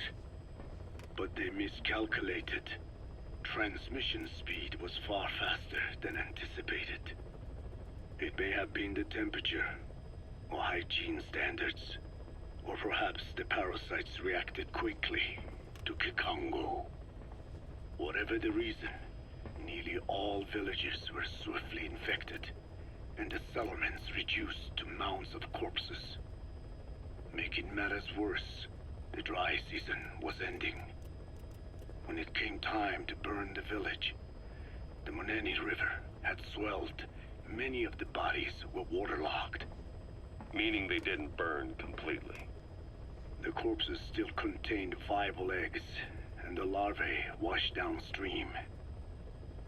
[SPEAKER 10] But they miscalculated. Transmission speed was far faster than anticipated. It may have been the temperature, or hygiene standards, or perhaps the parasites reacted quickly to Kikongo. Whatever the reason, nearly all villages were swiftly infected, and the settlements reduced to mounds of corpses. Making matters worse, the dry season was ending. When it came time to burn the village, the Moneni River had swelled. Many of the bodies were waterlogged.
[SPEAKER 9] Meaning they didn't burn completely.
[SPEAKER 10] The corpses still contained viable eggs, and the larvae washed downstream.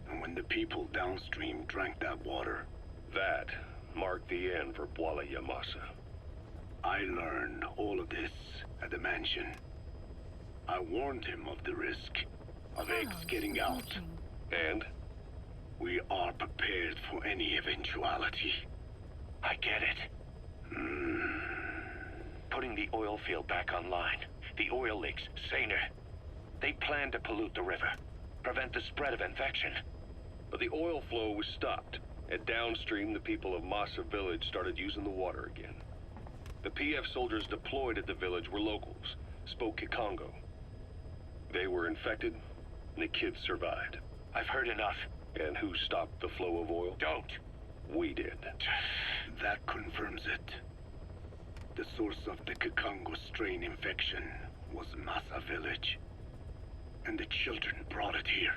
[SPEAKER 10] And when the people downstream drank that water,
[SPEAKER 9] That marked the end for Walla Yamasa.
[SPEAKER 10] I learned all of this at the mansion. I warned him of the risk of eggs getting out.
[SPEAKER 9] And?
[SPEAKER 10] We are prepared for any eventuality.
[SPEAKER 3] I get it. Putting the oil field back online. The oil leaks, saner. They plan to pollute the river, prevent the spread of infection.
[SPEAKER 9] But the oil flow was stopped, and downstream the people of Masa village started using the water again. The PF soldiers deployed at the village were locals, spoke Kikongo. They were infected, and the kids survived.
[SPEAKER 3] I've heard enough.
[SPEAKER 9] And who stopped the flow of oil?
[SPEAKER 3] Don't.
[SPEAKER 9] We did.
[SPEAKER 10] That confirms it. The source of the Kikongo strain infection was Masa village. And the children brought it here.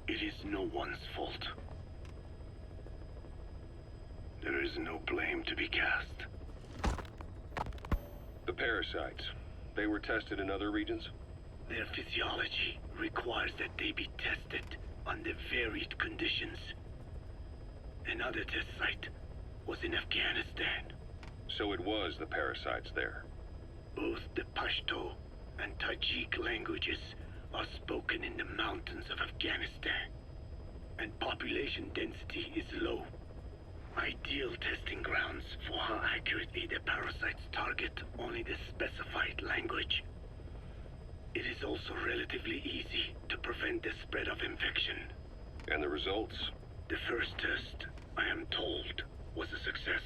[SPEAKER 10] It is no one's fault. There is no blame to be cast.
[SPEAKER 9] The parasites, they were tested in other regions?
[SPEAKER 10] Their physiology requires that they be tested under varied conditions. Another test site was in Afghanistan.
[SPEAKER 9] So it was the parasites there.
[SPEAKER 10] Both the Pashto and Tajik languages are spoken in the mountains of Afghanistan, and population density is low. Ideal testing grounds for how accurately the parasites target only the specified language. It is also relatively easy to prevent the spread of infection.
[SPEAKER 9] And the results?
[SPEAKER 10] The first test, I am told, was a success.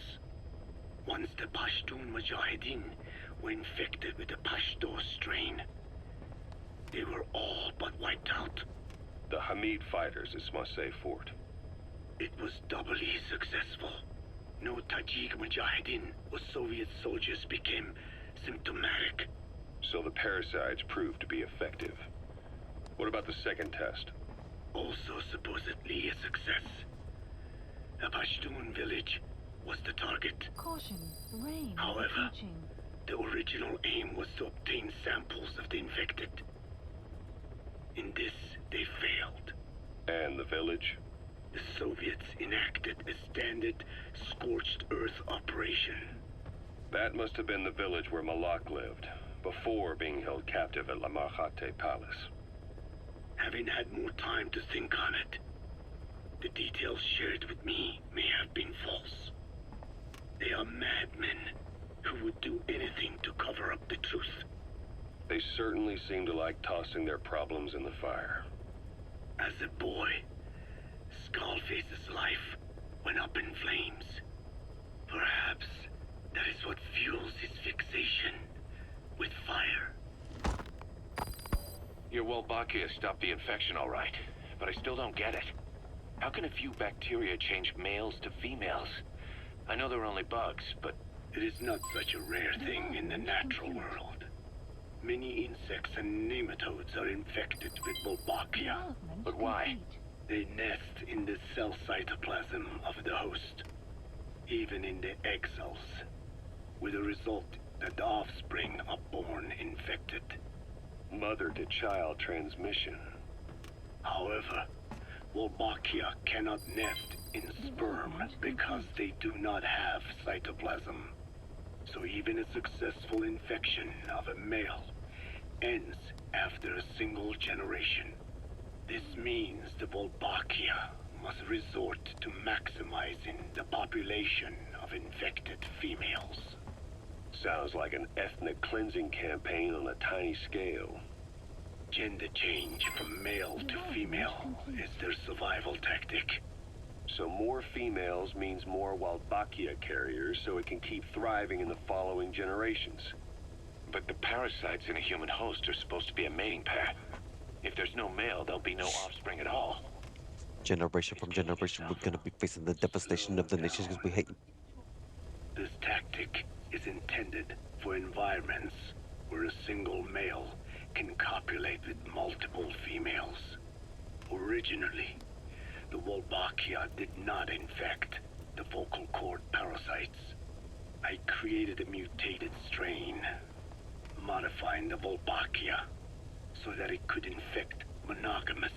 [SPEAKER 10] Once the Pashtun Mujahideen were infected with the Pashto strain. They were all but wiped out.
[SPEAKER 9] The Hamid fighters at Smasei Fort.
[SPEAKER 10] It was doubly successful. No Tajik Mujahideen or Soviet soldiers became symptomatic.
[SPEAKER 9] So the parasites proved to be effective. What about the second test?
[SPEAKER 10] Also supposedly a success. A Pashtun village was the target.
[SPEAKER 1] Caution, rain
[SPEAKER 10] However,
[SPEAKER 1] approaching.
[SPEAKER 10] the original aim was to obtain samples of the infected. In this, they failed.
[SPEAKER 9] And the village?
[SPEAKER 10] The Soviets enacted a standard scorched earth operation.
[SPEAKER 9] That must have been the village where Malak lived, before being held captive at La Marjate Palace.
[SPEAKER 10] Having had more time to think on it, the details shared with me may have been false. They are madmen who would do anything to cover up the truth.
[SPEAKER 9] They certainly seem to like tossing their problems in the fire.
[SPEAKER 10] As a boy, Skullface's life went up in flames. Perhaps that is what fuels his fixation with fire.
[SPEAKER 3] Your Wolbachia stopped the infection all right, but I still don't get it. How can a few bacteria change males to females? I know they're only bugs, but...
[SPEAKER 10] It is not such a rare thing in the natural world. Many insects and nematodes are infected with Wolbachia.
[SPEAKER 3] But why?
[SPEAKER 10] They nest in the cell cytoplasm of the host, even in the egg cells, with the result that the offspring are born infected.
[SPEAKER 9] Mother-to-child transmission.
[SPEAKER 10] However, Wolbachia cannot nest in sperm because they do not have cytoplasm. So even a successful infection of a male ends after a single generation. This means the Wolbachia must resort to maximizing the population of infected females.
[SPEAKER 9] Sounds like an ethnic cleansing campaign on a tiny scale.
[SPEAKER 10] Gender change from male to female is their survival tactic.
[SPEAKER 9] So more females means more Wolbachia carriers, so it can keep thriving in the following generations.
[SPEAKER 3] But the parasites in a human host are supposed to be a mating pair. If there's no male, there'll be no offspring at all.
[SPEAKER 2] Generation from generation, we're gonna be facing the devastation of the nations because we hate.
[SPEAKER 10] This tactic is intended for environments where a single male can copulate with multiple females. Originally, the Wolbachia did not infect the vocal cord parasites. I created a mutated strain, modifying the Wolbachia so that it could infect monogamous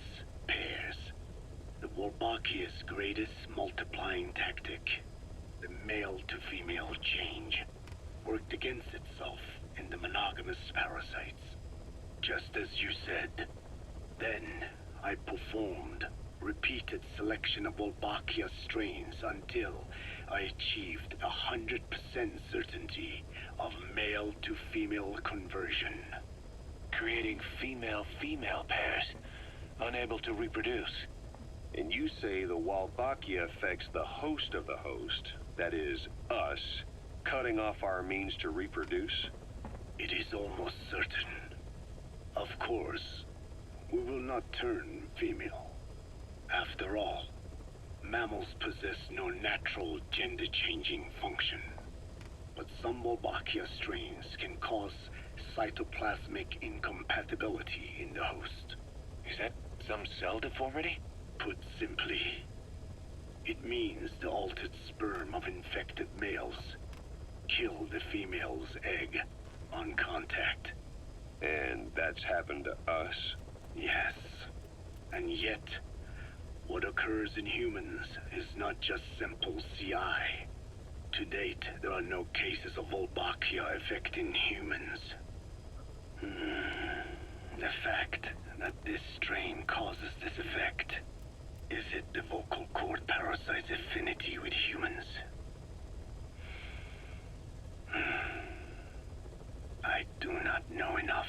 [SPEAKER 10] pairs. The Wolbachia's greatest multiplying tactic, the male-to-female change, worked against itself in the monogamous parasites. Just as you said. Then, I performed repeated selection of Wolbachia strains until I achieved 100% certainty of male-to-female conversion.
[SPEAKER 3] Creating female-female pairs, unable to reproduce.
[SPEAKER 9] And you say the Wolbachia affects the host of the host, that is, us, cutting off our means to reproduce?
[SPEAKER 10] It is almost certain. Of course, we will not turn female. After all, mammals possess no natural gender-changing function. But some Wolbachia strains can cause cytoplasmic incompatibility in the host.
[SPEAKER 3] Is that some cell deformity?
[SPEAKER 10] Put simply, it means the altered sperm of infected males kill the female's egg on contact.
[SPEAKER 9] And that's happened to us?
[SPEAKER 10] Yes. And yet, what occurs in humans is not just simple CI. To date, there are no cases of Wolbachia affecting humans. The fact that this strain causes this effect, is it the vocal cord parasite's affinity with humans? I do not know enough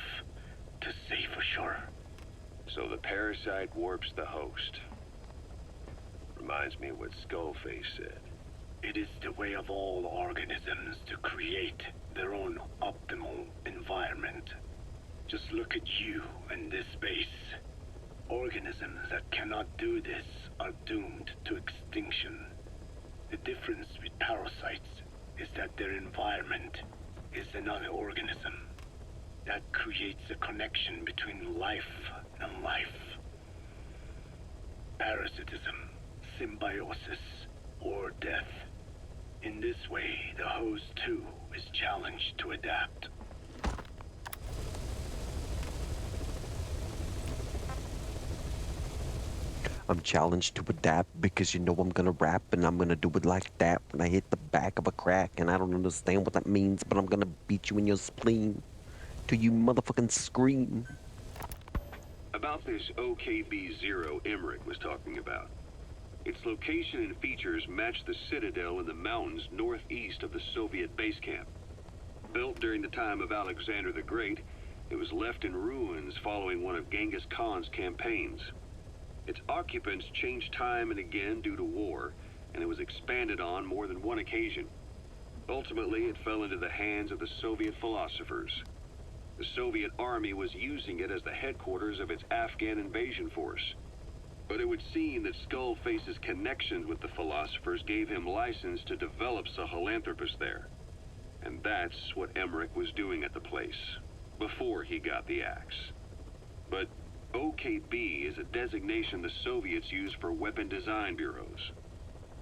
[SPEAKER 10] to say for sure.
[SPEAKER 9] So the parasite warps the host. Reminds me of what Skullface said.
[SPEAKER 10] It is the way of all organisms to create their own optimal environment. Just look at you and this space. Organisms that cannot do this are doomed to extinction. The difference with parasites is that their environment is another organism. That creates a connection between life and life. Parasitism, symbiosis, or death. In this way, the host too is challenged to adapt.
[SPEAKER 2] I'm challenged to adapt because you know I'm gonna rap and I'm gonna do it like that when I hit the back of a crack and I don't understand what that means, but I'm gonna beat you in your spleen till you motherfucking scream.
[SPEAKER 9] About this OKB-0 Emmerich was talking about. Its location and features match the citadel in the mountains northeast of the Soviet base camp. Built during the time of Alexander the Great, it was left in ruins following one of Genghis Khan's campaigns. Its occupants changed time and again due to war, and it was expanded on more than one occasion. Ultimately, it fell into the hands of the Soviet philosophers. The Soviet army was using it as the headquarters of its Afghan invasion force. But it would seem that Skullface's connections with the philosophers gave him license to develop Sahelanthropus there. And that's what Emmerich was doing at the place, before he got the axe. But OKB is a designation the Soviets use for weapon design bureaus.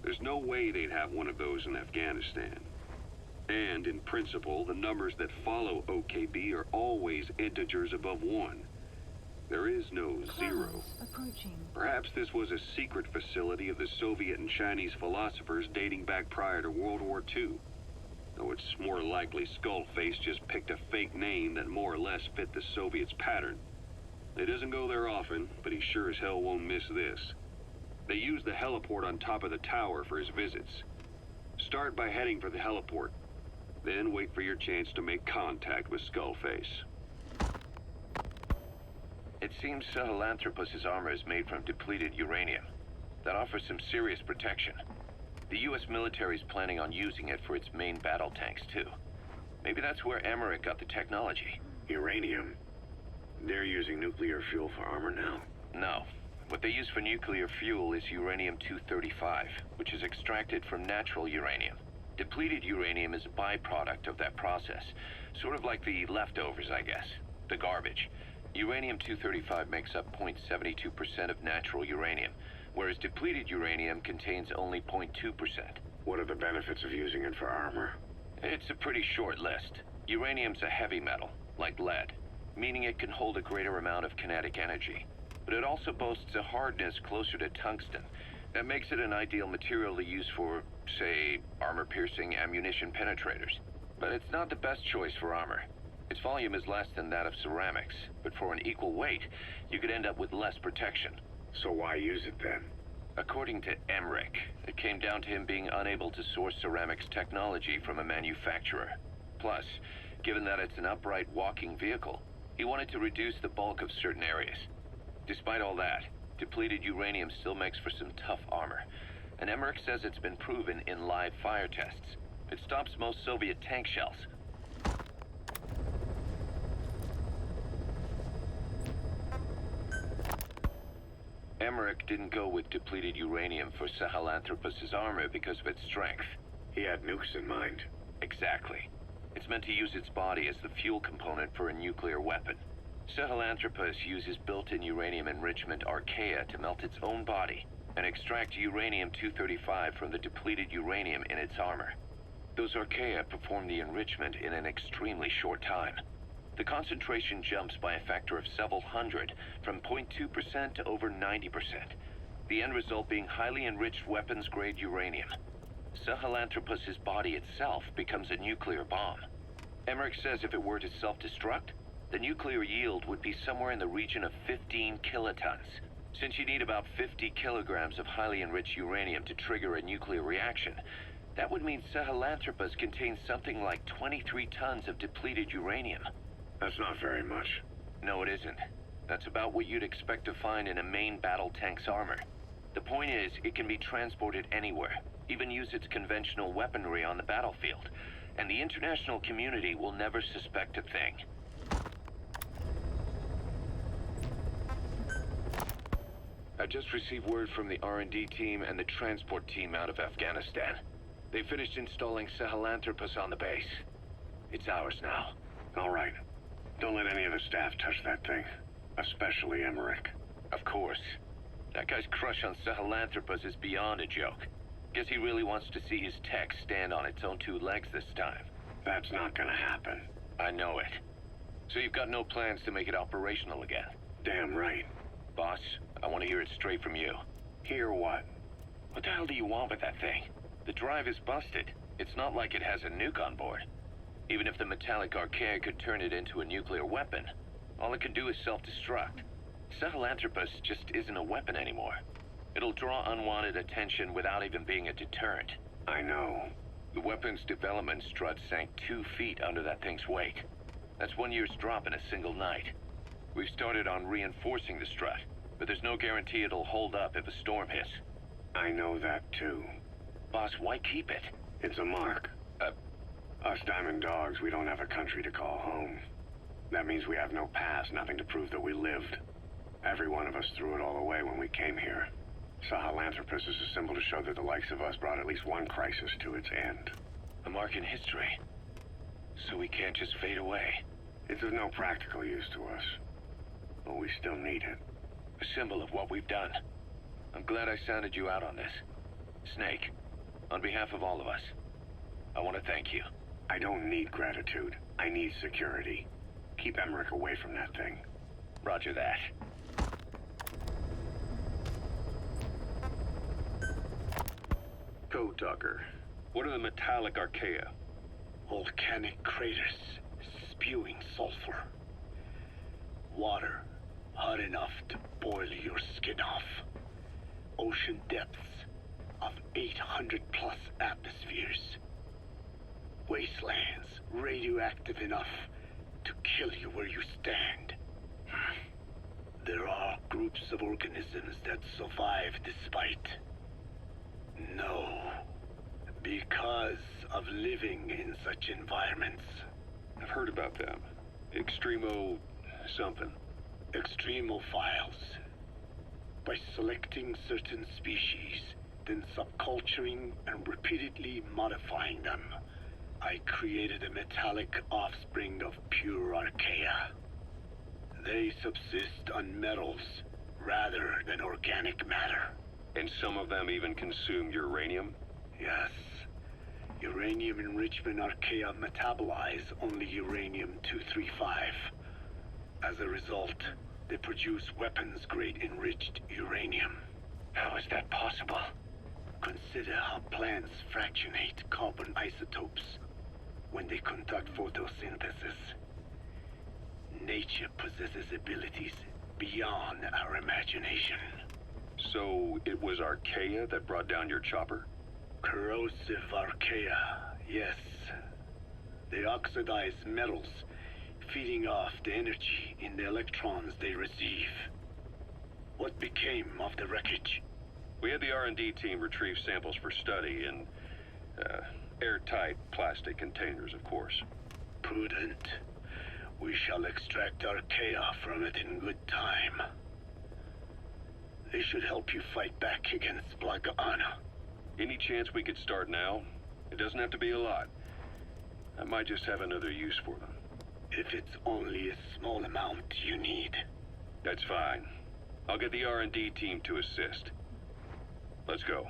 [SPEAKER 9] There's no way they'd have one of those in Afghanistan. And in principle, the numbers that follow OKB are always integers above 1. There is no 0. Perhaps this was a secret facility of the Soviet and Chinese philosophers dating back prior to World War II. Though it's more likely Skullface just picked a fake name that more or less fit the Soviets' pattern. He doesn't go there often, but he sure as hell won't miss this. They use the heliport on top of the tower for his visits. Start by heading for the heliport. Then wait for your chance to make contact with Skullface.
[SPEAKER 3] It seems Sahelanthropus' armor is made from depleted uranium. That offers some serious protection. The U.S. military is planning on using it for its main battle tanks, too. Maybe that's where Emmerich got the technology.
[SPEAKER 11] Uranium? They're using nuclear fuel for armor now?
[SPEAKER 3] No. What they use for nuclear fuel is uranium-235, which is extracted from natural uranium. Depleted uranium is a byproduct of that process. Sort of like the leftovers, I guess. The garbage. Uranium-235 makes up 0.72% of natural uranium, whereas depleted uranium contains only 0.2%.
[SPEAKER 11] What are the benefits of using it for armor?
[SPEAKER 3] It's a pretty short list. Uranium's a heavy metal, like lead, meaning it can hold a greater amount of kinetic energy. But it also boasts a hardness closer to tungsten. That makes it an ideal material to use for, say, armor-piercing ammunition penetrators. But it's not the best choice for armor. Its volume is less than that of ceramics, but for an equal weight, you could end up with less protection.
[SPEAKER 11] So why use it then?
[SPEAKER 3] According to Emmerich, it came down to him being unable to source ceramics technology from a manufacturer. Plus, given that it's an upright walking vehicle, he wanted to reduce the bulk of certain areas. Despite all that, depleted uranium still makes for some tough armor, and Emmerich says it's been proven in live fire tests. It stops most Soviet tank shells. Emmerich didn't go with depleted uranium for Sahelanthropus' armor because of its strength.
[SPEAKER 11] He had nukes in mind.
[SPEAKER 3] Exactly. It's meant to use its body as the fuel component for a nuclear weapon. Sahelanthropus uses built-in uranium enrichment archaea to melt its own body and extract uranium-235 from the depleted uranium in its armor. Those archaea perform the enrichment in an extremely short time. The concentration jumps by a factor of several hundred, from 0.2% to over 90%. The end result being highly enriched weapons-grade uranium. Sahelanthropus' body itself becomes a nuclear bomb. Emmerich says if it were to self-destruct, the nuclear yield would be somewhere in the region of 15 kilotons. Since you need about 50 kilograms of highly enriched uranium to trigger a nuclear reaction, that would mean Sahelanthropus contains something like 23 tons of depleted uranium.
[SPEAKER 11] That's not very much.
[SPEAKER 3] No, it isn't. That's about what you'd expect to find in a main battle tank's armor. The point is, it can be transported anywhere, even use its conventional weaponry on the battlefield, and the international community will never suspect a thing. I just received word from the R&D team and the transport team out of Afghanistan. They finished installing Sahelanthropus on the base. It's ours now.
[SPEAKER 11] All right. Don't let any of the staff touch that thing. Especially Emmerich.
[SPEAKER 3] Of course. That guy's crush on Sahelanthropus is beyond a joke. Guess he really wants to see his tech stand on its own two legs this time.
[SPEAKER 11] That's not gonna happen.
[SPEAKER 3] I know it. So you've got no plans to make it operational again?
[SPEAKER 11] Damn right.
[SPEAKER 3] Boss, I want to hear it straight from you.
[SPEAKER 11] Hear what?
[SPEAKER 3] What the hell do you want with that thing? The drive is busted. It's not like it has a nuke on board. Even if the metallic archaea could turn it into a nuclear weapon, all it can do is self-destruct. Sahelanthropus just isn't a weapon anymore. It'll draw unwanted attention without even being a deterrent.
[SPEAKER 11] I know.
[SPEAKER 3] The weapon's development strut sank 2 feet under that thing's weight. That's 1 year's drop in a single night. We've started on reinforcing the strut, but there's no guarantee it'll hold up if a storm hits.
[SPEAKER 11] I know that too.
[SPEAKER 3] Boss, why keep it?
[SPEAKER 11] It's a mark. Us Diamond Dogs, we don't have a country to call home. That means we have no past, nothing to prove that we lived. Every one of us threw it all away when we came here. Sahelanthropus is a symbol to show that the likes of us brought at least one crisis to its end.
[SPEAKER 3] A mark in history. So we can't just fade away.
[SPEAKER 11] It's of no practical use to us. But we still need it.
[SPEAKER 3] A symbol of what we've done. I'm glad I sounded you out on this. Snake, on behalf of all of us, I want to thank you.
[SPEAKER 11] I don't need gratitude. I need security. Keep Emmerich away from that thing.
[SPEAKER 3] Roger that.
[SPEAKER 9] Code Talker, what are the metallic archaea?
[SPEAKER 10] Volcanic craters spewing sulfur. Water hot enough to boil your skin off. Ocean depths of 800 plus atmospheres. Wastelands radioactive enough to kill you where you stand. There are groups of organisms that survive despite. No. Because of living in such environments.
[SPEAKER 9] I've heard about them. Extremo... something.
[SPEAKER 10] Extremophiles. By selecting certain species, then subculturing and repeatedly modifying them, I created a metallic offspring of pure archaea. They subsist on metals rather than organic matter.
[SPEAKER 9] And some of them even consume uranium?
[SPEAKER 10] Yes. Uranium enrichment archaea metabolize only uranium-235. As a result, they produce weapons-grade enriched uranium.
[SPEAKER 3] How is that possible?
[SPEAKER 10] Consider how plants fractionate carbon isotopes when they conduct photosynthesis. Nature possesses abilities beyond our imagination.
[SPEAKER 9] So it was archaea that brought down your chopper?
[SPEAKER 10] Corrosive archaea, yes. They oxidize metals, feeding off the energy in the electrons they receive. What became of the wreckage?
[SPEAKER 9] We had the R&D team retrieve samples for study in airtight plastic containers, of course.
[SPEAKER 10] Prudent. We shall extract archaea from it in good time. They should help you fight back against Blagana.
[SPEAKER 9] Any chance we could start now? It doesn't have to be a lot. I might just have another use for them.
[SPEAKER 10] If it's only a small amount you need.
[SPEAKER 9] That's fine. I'll get the R&D team to assist. Let's go.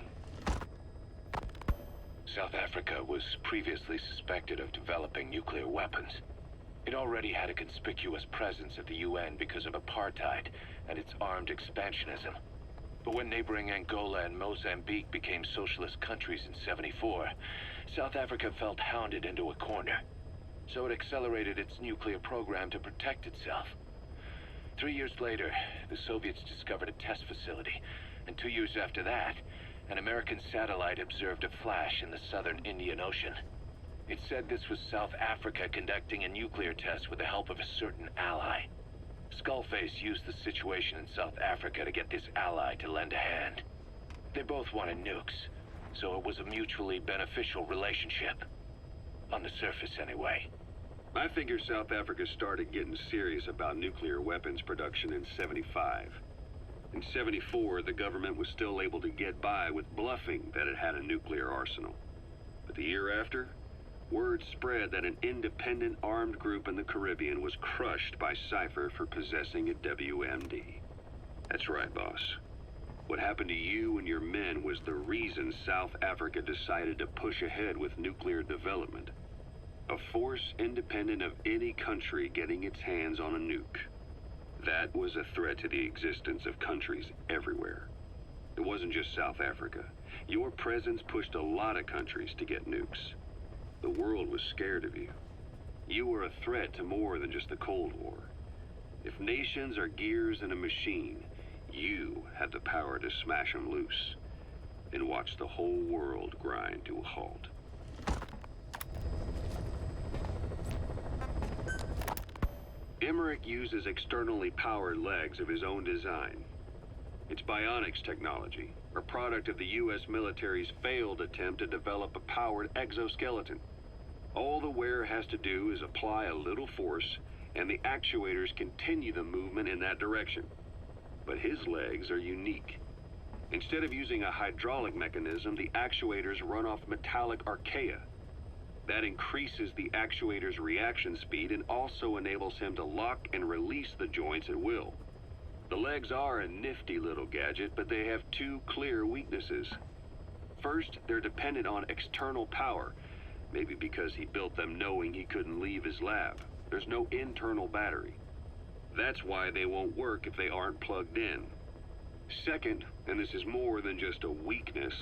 [SPEAKER 3] South Africa was previously suspected of developing nuclear weapons. It already had a conspicuous presence at the UN because of apartheid and its armed expansionism. But when neighboring Angola and Mozambique became socialist countries in '74, South Africa felt hounded into a corner. So it accelerated its nuclear program to protect itself. 3 years later, the Soviets discovered a test facility, and 2 years after that, an American satellite observed a flash in the southern Indian Ocean. It said this was South Africa conducting a nuclear test with the help of a certain ally. Skullface used the situation in South Africa to get this ally to lend a hand. They both wanted nukes, so it was a mutually beneficial relationship. On the surface, anyway.
[SPEAKER 9] I figure South Africa started getting serious about nuclear weapons production in '75. In '74, the government was still able to get by with bluffing that it had a nuclear arsenal. But the year after, word spread that an independent armed group in the Caribbean was crushed by Cypher for possessing a WMD. That's right, boss. What happened to you and your men was the reason South Africa decided to push ahead with nuclear development. A force independent of any country getting its hands on a nuke. That was a threat to the existence of countries everywhere. It wasn't just South Africa. Your presence pushed a lot of countries to get nukes. The world was scared of you. You were a threat to more than just the Cold War. If nations are gears in a machine, you had the power to smash them loose and watch the whole world grind to a halt. Emmerich uses externally powered legs of his own design. It's bionics technology, a product of the U.S. military's failed attempt to develop a powered exoskeleton. All the wearer has to do is apply a little force, and the actuators continue the movement in that direction. But his legs are unique. Instead of using a hydraulic mechanism, the actuators run off metallic archaea. That increases the actuator's reaction speed and also enables him to lock and release the joints at will. The legs are a nifty little gadget, but they have two clear weaknesses. First, they're dependent on external power, maybe because he built them knowing he couldn't leave his lab. There's no internal battery. That's why they won't work if they aren't plugged in. Second, and this is more than just a weakness,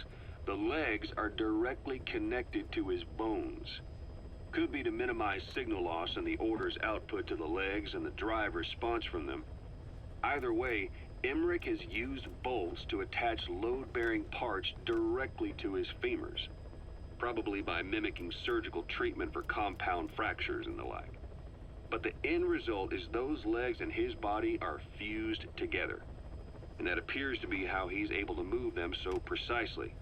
[SPEAKER 9] the legs are directly connected to his bones. Could be to minimize signal loss and the orders output to the legs and the drive response from them. Either way, Emmerich has used bolts to attach load-bearing parts directly to his femurs, probably by mimicking surgical treatment for compound fractures and the like. But the end result is those legs and his body are fused together, and that appears to be how he's able to move them so precisely.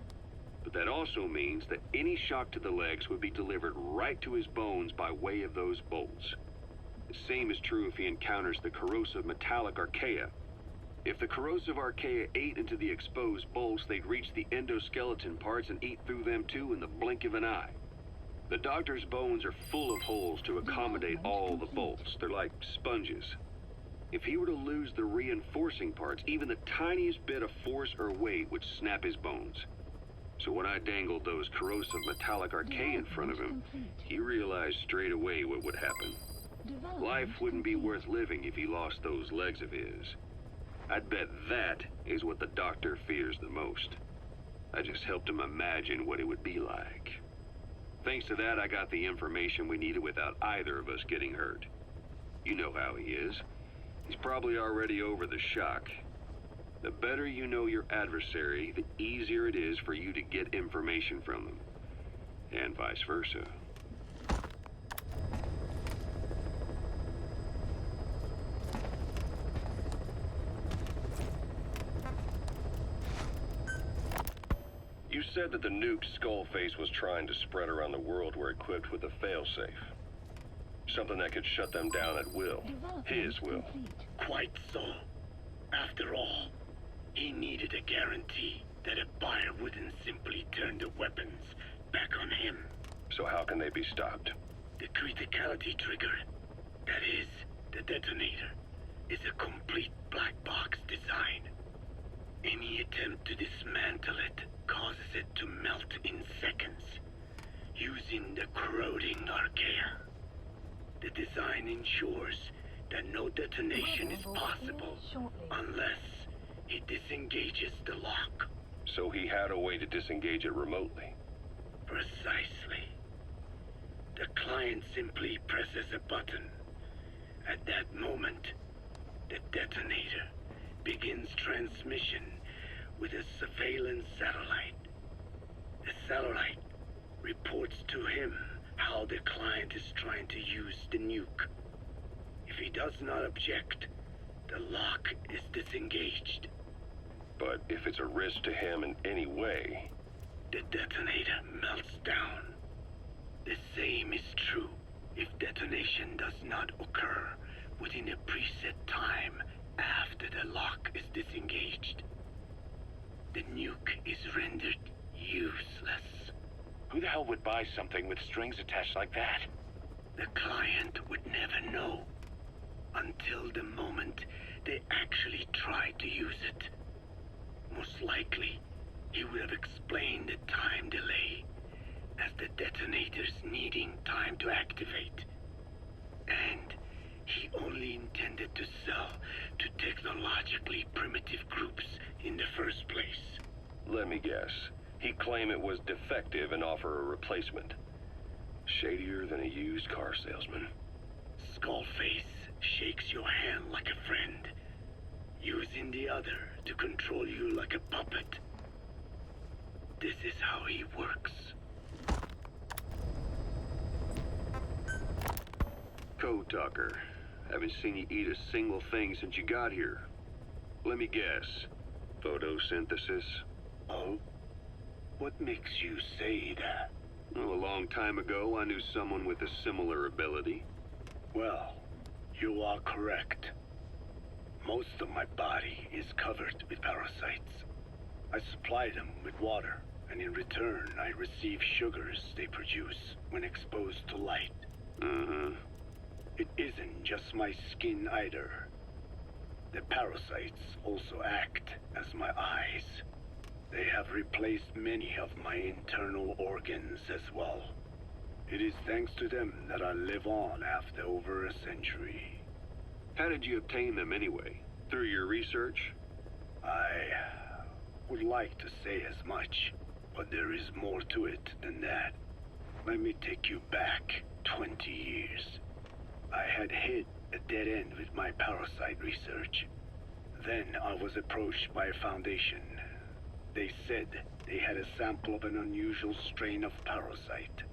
[SPEAKER 9] But that also means that any shock to the legs would be delivered right to his bones by way of those bolts. The same is true if he encounters the corrosive metallic archaea. If the corrosive archaea ate into the exposed bolts, they'd reach the endoskeleton parts and eat through them too in the blink of an eye. The doctor's bones are full of holes to accommodate all the bolts. They're like sponges. If he were to lose the reinforcing parts, even the tiniest bit of force or weight would snap his bones. So when I dangled those corrosive metallic archaea in front of him, he realized straight away what would happen. Life wouldn't be worth living if he lost those legs of his. I'd bet that is what the doctor fears the most. I just helped him imagine what it would be like. Thanks to that, I got the information we needed without either of us getting hurt. You know how he is. He's probably already over the shock. The better you know your adversary, the easier it is for you to get information from them. And vice versa. You said that the nuke Skullface was trying to spread around the world were equipped with a failsafe. Something that could shut them down at will. His will.
[SPEAKER 10] Quite so. After all, he needed a guarantee that a buyer wouldn't simply turn the weapons back on him.
[SPEAKER 9] So how can they be stopped?
[SPEAKER 10] The criticality trigger, that is, the detonator, is a complete black box design. Any attempt to dismantle it causes it to melt in seconds, using the corroding archaea. The design ensures that no detonation is possible unless it disengages the lock.
[SPEAKER 9] So he had a way to disengage it remotely.
[SPEAKER 10] Precisely. The client simply presses a button. At that moment, the detonator begins transmission with a surveillance satellite. The satellite reports to him how the client is trying to use the nuke. If he does not object, the lock is disengaged.
[SPEAKER 9] But if it's a risk to him in any way...
[SPEAKER 10] The detonator melts down. The same is true if detonation does not occur within a preset time after the lock is disengaged. The nuke is rendered useless.
[SPEAKER 3] Who the hell would buy something with strings attached like that?
[SPEAKER 10] The client would never know until the moment they actually tried to use it. Most likely, he would have explained the time delay as the detonators needing time to activate. And he only intended to sell to technologically primitive groups in the first place.
[SPEAKER 9] Let me guess. He'd claim it was defective and offer a replacement. Shadier than a used car salesman.
[SPEAKER 10] Skullface shakes your hand like a friend, using the other to control you like a puppet. This is how he works.
[SPEAKER 9] Code Talker. Haven't seen you eat a single thing since you got here. Let me guess. Photosynthesis?
[SPEAKER 10] Oh? What makes you say that?
[SPEAKER 9] Well, a long time ago, I knew someone with a similar ability.
[SPEAKER 10] Well, you are correct. Most of my body is covered with parasites. I supply them with water, and in return, I receive sugars they produce when exposed to light. It isn't just my skin either. The parasites also act as my eyes. They have replaced many of my internal organs as well. It is thanks to them that I live on after over a century.
[SPEAKER 9] How did you obtain them anyway? Through your research?
[SPEAKER 10] I would like to say as much, but there is more to it than that. Let me take you back 20 years. I had hit a dead end with my parasite research. Then I was approached by a foundation. They said they had a sample of an unusual strain of parasite.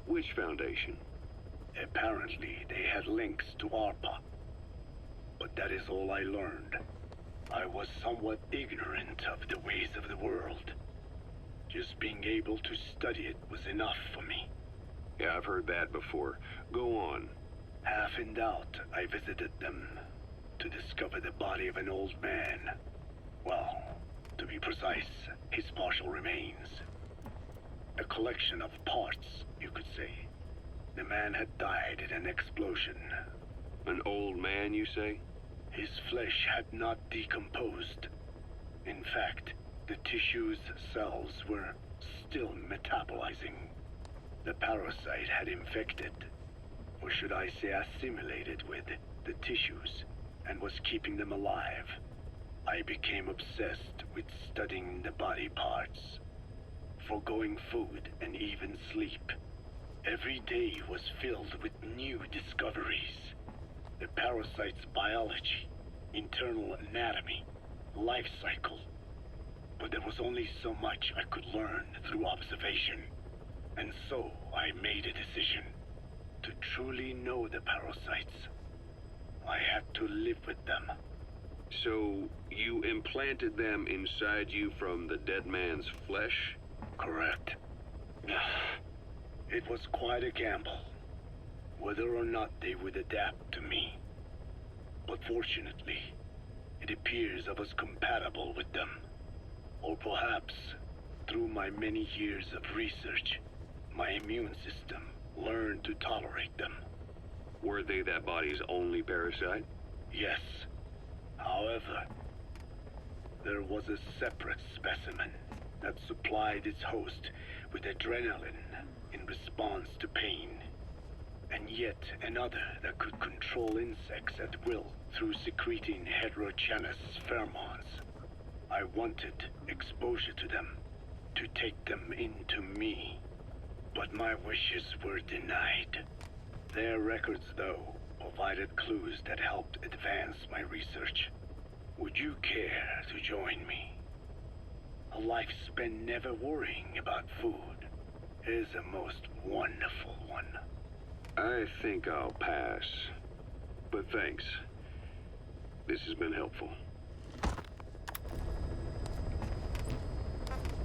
[SPEAKER 9] Which foundation?
[SPEAKER 10] Apparently, they had links to ARPA. But that is all I learned. I was somewhat ignorant of the ways of the world. Just being able to study it was enough for me.
[SPEAKER 9] Yeah, I've heard that before. Go on.
[SPEAKER 10] Half in doubt, I visited them to discover the body of an old man. Well, to be precise, his partial remains. A collection of parts, you could say. The man had died in an explosion.
[SPEAKER 9] An old man, you say?
[SPEAKER 10] His flesh had not decomposed. In fact, the tissue's cells were still metabolizing. The parasite had infected, or should I say assimilated with, the tissues, and was keeping them alive. I became obsessed with studying the body parts, forgoing food and even sleep. Every day was filled with new discoveries. The parasite's biology, internal anatomy, life cycle. But there was only so much I could learn through observation. And so I made a decision. To truly know the parasites, I had to live with them.
[SPEAKER 9] So, you implanted them inside you from the dead man's flesh?
[SPEAKER 10] Correct. It was quite a gamble, whether or not they would adapt to me. But fortunately, it appears I was compatible with them. Or perhaps, through my many years of research, my immune system learned to tolerate them.
[SPEAKER 9] Were they that body's only parasite?
[SPEAKER 10] Yes. However, there was a separate specimen that supplied its host with adrenaline in response to pain, and yet another that could control insects at will through secreting heterogeneous pheromones. I wanted exposure to them, to take them into me, but my wishes were denied. Their records, though, provided clues that helped advance my research. Would you care to join me? A life spent never worrying about food is a most wonderful one.
[SPEAKER 9] I think I'll pass. But thanks. This has been helpful.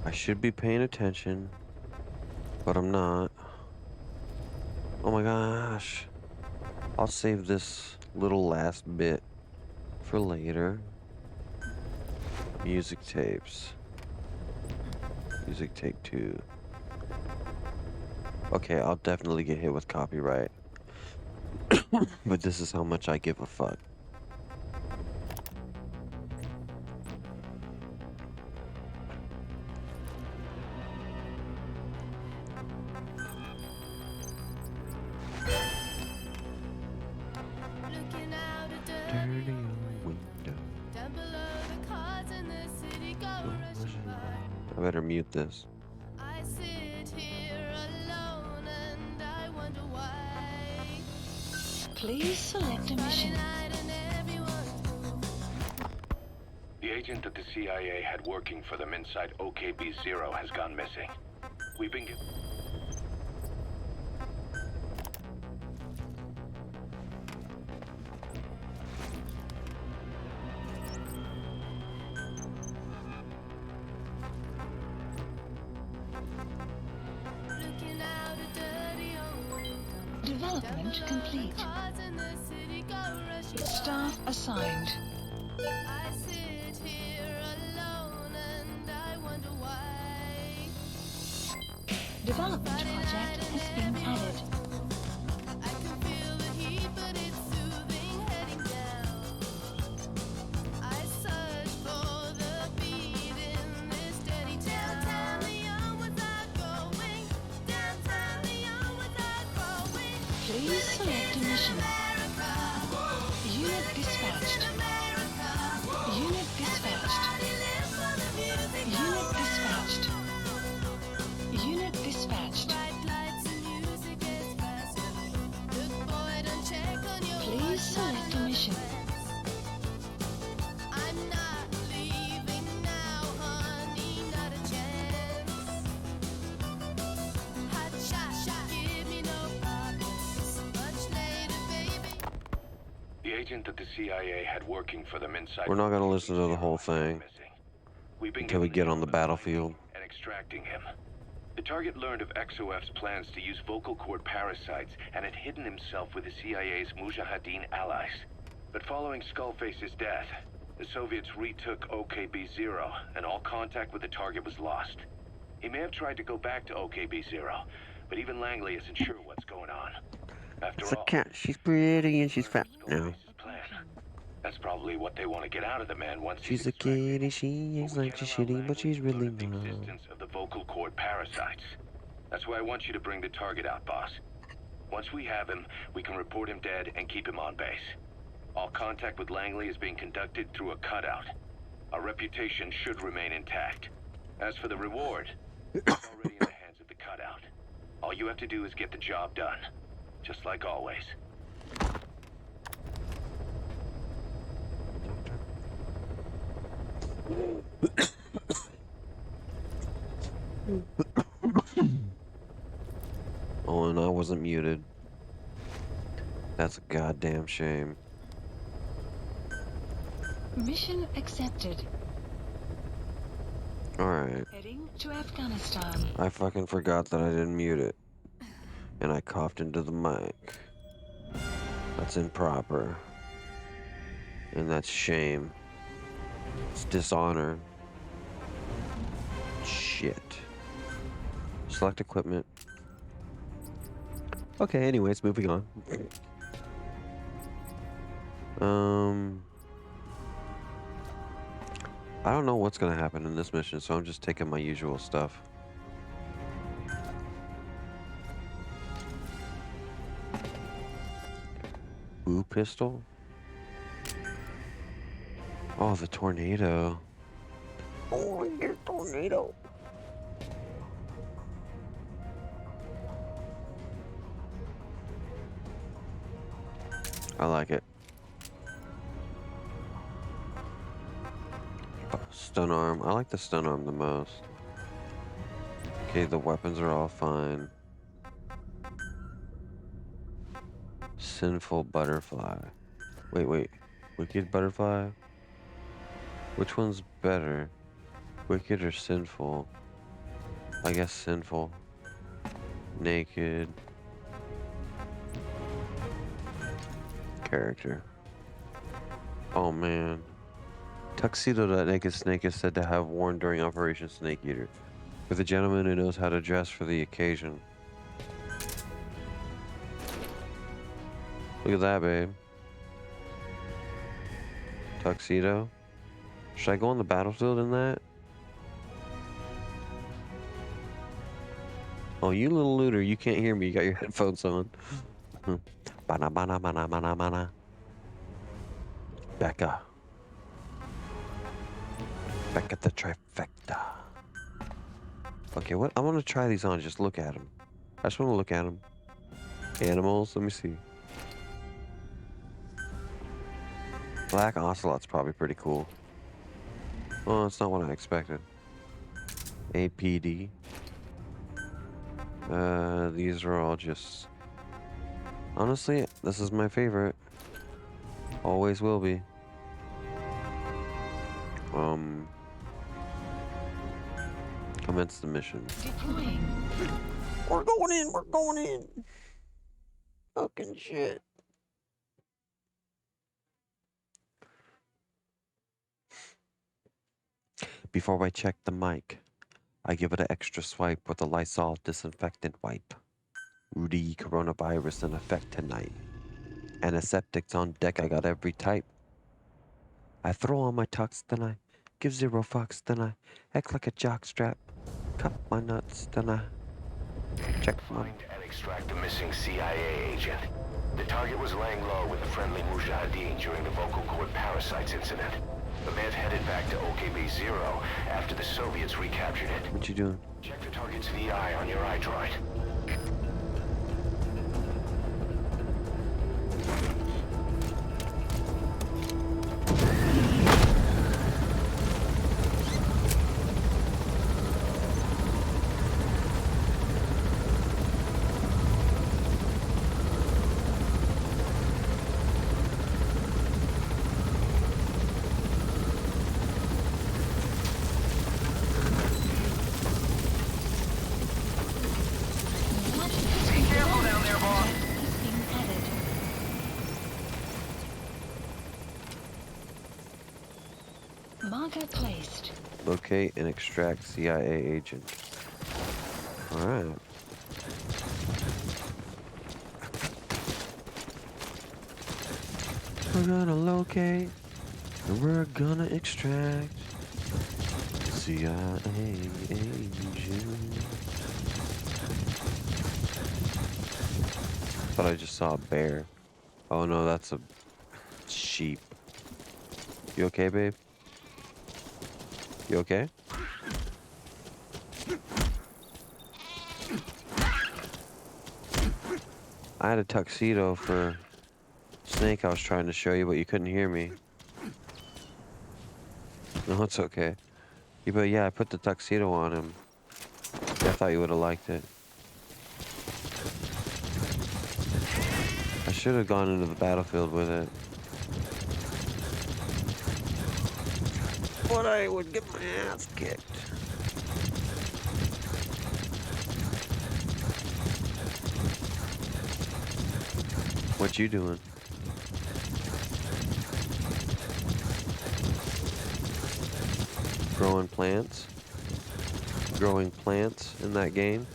[SPEAKER 2] I should be paying attention, but I'm not. Oh my gosh. I'll save this little last bit for later. Music tapes. Music tape 2. Okay, I'll definitely get hit with copyright. But this is how much I give a fuck.
[SPEAKER 7] Looking out a
[SPEAKER 2] Dirty
[SPEAKER 7] dirty
[SPEAKER 2] old window.
[SPEAKER 7] down below the cars in the city go rushing by.
[SPEAKER 2] I better mute this.
[SPEAKER 7] I sit here alone and I wonder why.
[SPEAKER 1] Please select a
[SPEAKER 7] Friday
[SPEAKER 1] mission.
[SPEAKER 7] night and everyone's moved.
[SPEAKER 3] The agent that the CIA had working for them inside OKB-0 has gone missing. We've been given...
[SPEAKER 7] Looking out a dirty old window.
[SPEAKER 1] Development complete.
[SPEAKER 7] Cars in the city go rushing by.
[SPEAKER 1] Staff assigned.
[SPEAKER 7] I sit here alone and I wonder why.
[SPEAKER 1] Development project has been added.
[SPEAKER 7] I can feel the heat, but it's soothing heading down. I search for the beat in this steady town. Downtown, the onwards are going. Downtown, the onwards are growing.
[SPEAKER 1] Please select a mission. Unit dispatched. Unit dispatched. Unit dispatched. Unit dispatched.
[SPEAKER 7] Bright lights and music gets faster. Look, boy, don't check on your
[SPEAKER 1] Please
[SPEAKER 7] watch,
[SPEAKER 1] select a
[SPEAKER 7] not
[SPEAKER 1] mission.
[SPEAKER 7] I'm not leaving now, honey, not a chance. Hot shot, give me no promise. Much later, baby.
[SPEAKER 3] The agent that the CIA had working for them inside...
[SPEAKER 2] We're not gonna listen to the whole
[SPEAKER 3] OKB-0 has gone
[SPEAKER 2] thing
[SPEAKER 3] missing. We've been
[SPEAKER 2] until we
[SPEAKER 3] given
[SPEAKER 2] get on the
[SPEAKER 3] intel
[SPEAKER 2] battlefield.
[SPEAKER 3] and extracting him. The target learned of XOF's plans to use vocal cord parasites and had hidden himself with the CIA's Mujahideen allies. But following Skullface's death, the Soviets retook OKB-0 and all contact with the target was lost. He may have tried to go back to OKB-0, but even Langley isn't sure what's going on. After
[SPEAKER 2] It's a
[SPEAKER 3] all,
[SPEAKER 2] cat. She's pretty and she's fat now.
[SPEAKER 3] Skullface's plan. That's probably what they want to get out of the man once
[SPEAKER 2] She's
[SPEAKER 3] he's
[SPEAKER 2] a
[SPEAKER 3] extracted.
[SPEAKER 2] kitty. She acts like she's shitty, but she's really
[SPEAKER 3] The
[SPEAKER 2] not.
[SPEAKER 3] existence of the vocal cord parasites. That's why I want you to bring the target out, boss. Once we have him, we can report him dead and keep him on base. All contact with Langley is being conducted through a cutout. Our reputation should remain intact. As for the reward, it's already in the hands of the cutout. All you have to do is get the job done. Just like always.
[SPEAKER 2] Oh, and I wasn't muted. That's a goddamn shame.
[SPEAKER 1] Mission accepted.
[SPEAKER 2] Alright.
[SPEAKER 1] Heading to Afghanistan.
[SPEAKER 2] I fucking forgot that I didn't mute it. And I coughed into the mic. That's improper. And that's shame. It's dishonor. Shit. Select equipment. Okay, anyways, moving on. I don't know what's gonna happen in this mission, so I'm just taking my usual stuff. Ooh, pistol. Oh, the tornado. Oh, your tornado. I like it. Stun arm. I like the stun arm the most. Okay, the weapons are all fine. Sinful butterfly. Wait. Wicked butterfly? Which one's better? Wicked or sinful? I guess sinful. Naked. Character. Oh man. Tuxedo that Naked Snake is said to have worn during Operation Snake Eater. For the gentleman who knows how to dress for the occasion. Look at that, babe. Tuxedo. Should I go on the battlefield in that? Oh, you little looter, you can't hear me. You got your headphones on. Bana bana bana bana bana. Becca. Becca the trifecta. Okay, what? I want to try these on. Just look at them. I just want to look at them. Animals. Let me see. Black Ocelot's probably pretty cool. Oh, that's not what I expected. APD. These are all just... Honestly, this is my favorite. Always will be. Commence the mission.
[SPEAKER 1] Deploying.
[SPEAKER 2] We're going in, we're going in. Fucking shit. Before I check the mic, I give it an extra swipe with a Lysol disinfectant wipe. Rudy coronavirus in effect tonight. Antiseptics on deck, I got every type. I throw on my tux, then I give 0 fucks, then I act like a jockstrap. Cut my nuts, then I check my...
[SPEAKER 3] Find and extract the missing CIA agent. The target was laying low with the friendly Mujahideen during the vocal cord parasites incident. The man headed back to OKB-0 after the Soviets recaptured it.
[SPEAKER 2] What you doing?
[SPEAKER 3] Check the target's VI on your iDroid.
[SPEAKER 1] Marker placed.
[SPEAKER 2] Locate and extract CIA agent. Alright. We're gonna locate and we're gonna extract CIA agent. Thought I just saw a bear. Oh no, that's a sheep. You okay, babe? You okay? I had a tuxedo for Snake I was trying to show you, but you couldn't hear me. No, it's okay. Yeah, but yeah, I put the tuxedo on him. I thought you would have liked it. I should have gone into the battlefield with it. But I would get my ass kicked. What you doing? Growing plants? Growing plants in that game?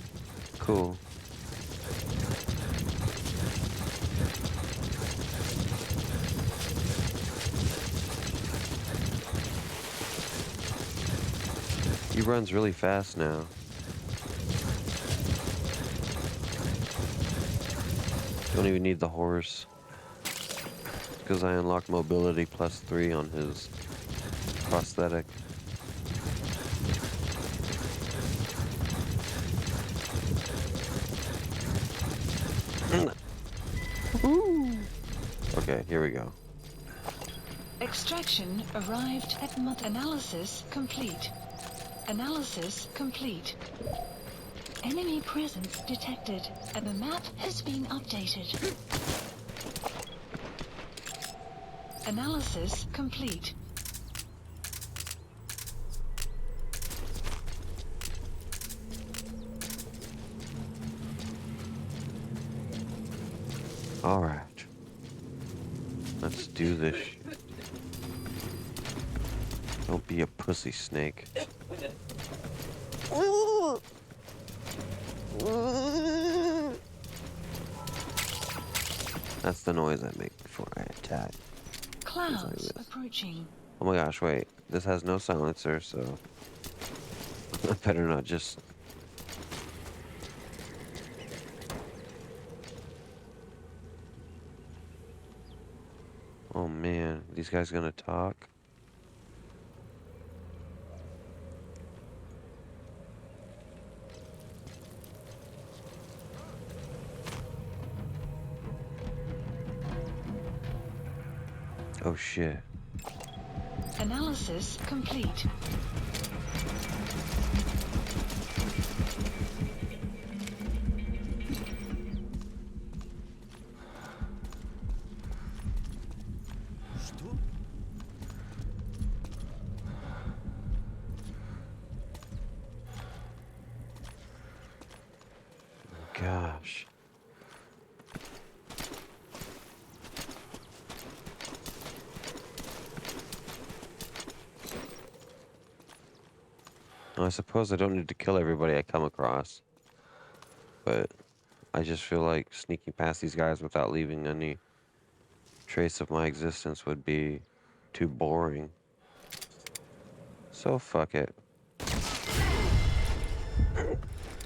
[SPEAKER 2] Cool. He runs really fast now. Don't even need the horse. Because I unlocked mobility +3 on his prosthetic. Okay, here we go.
[SPEAKER 1] Extraction arrived at analysis complete. Analysis complete. Enemy presence detected, and the map has been updated. Analysis complete.
[SPEAKER 2] Alright. Let's do this shit. Don't be a pussy snake. That's the noise I make before I attack.
[SPEAKER 1] Clouds approaching.
[SPEAKER 2] Oh my gosh, wait. This has no silencer, so I better not just... Oh man, these guys gonna talk? Oh shit.
[SPEAKER 1] Analysis complete.
[SPEAKER 2] Gosh. I suppose I don't need to kill everybody I come across, but I just feel like sneaking past these guys without leaving any trace of my existence would be too boring. So fuck it.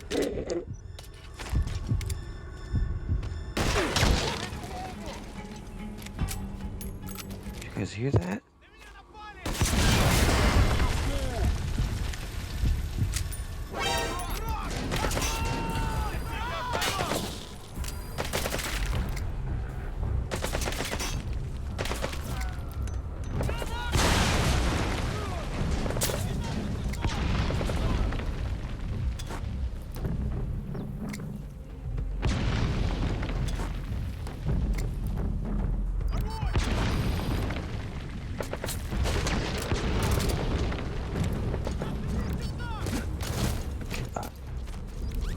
[SPEAKER 2] Did you guys hear that?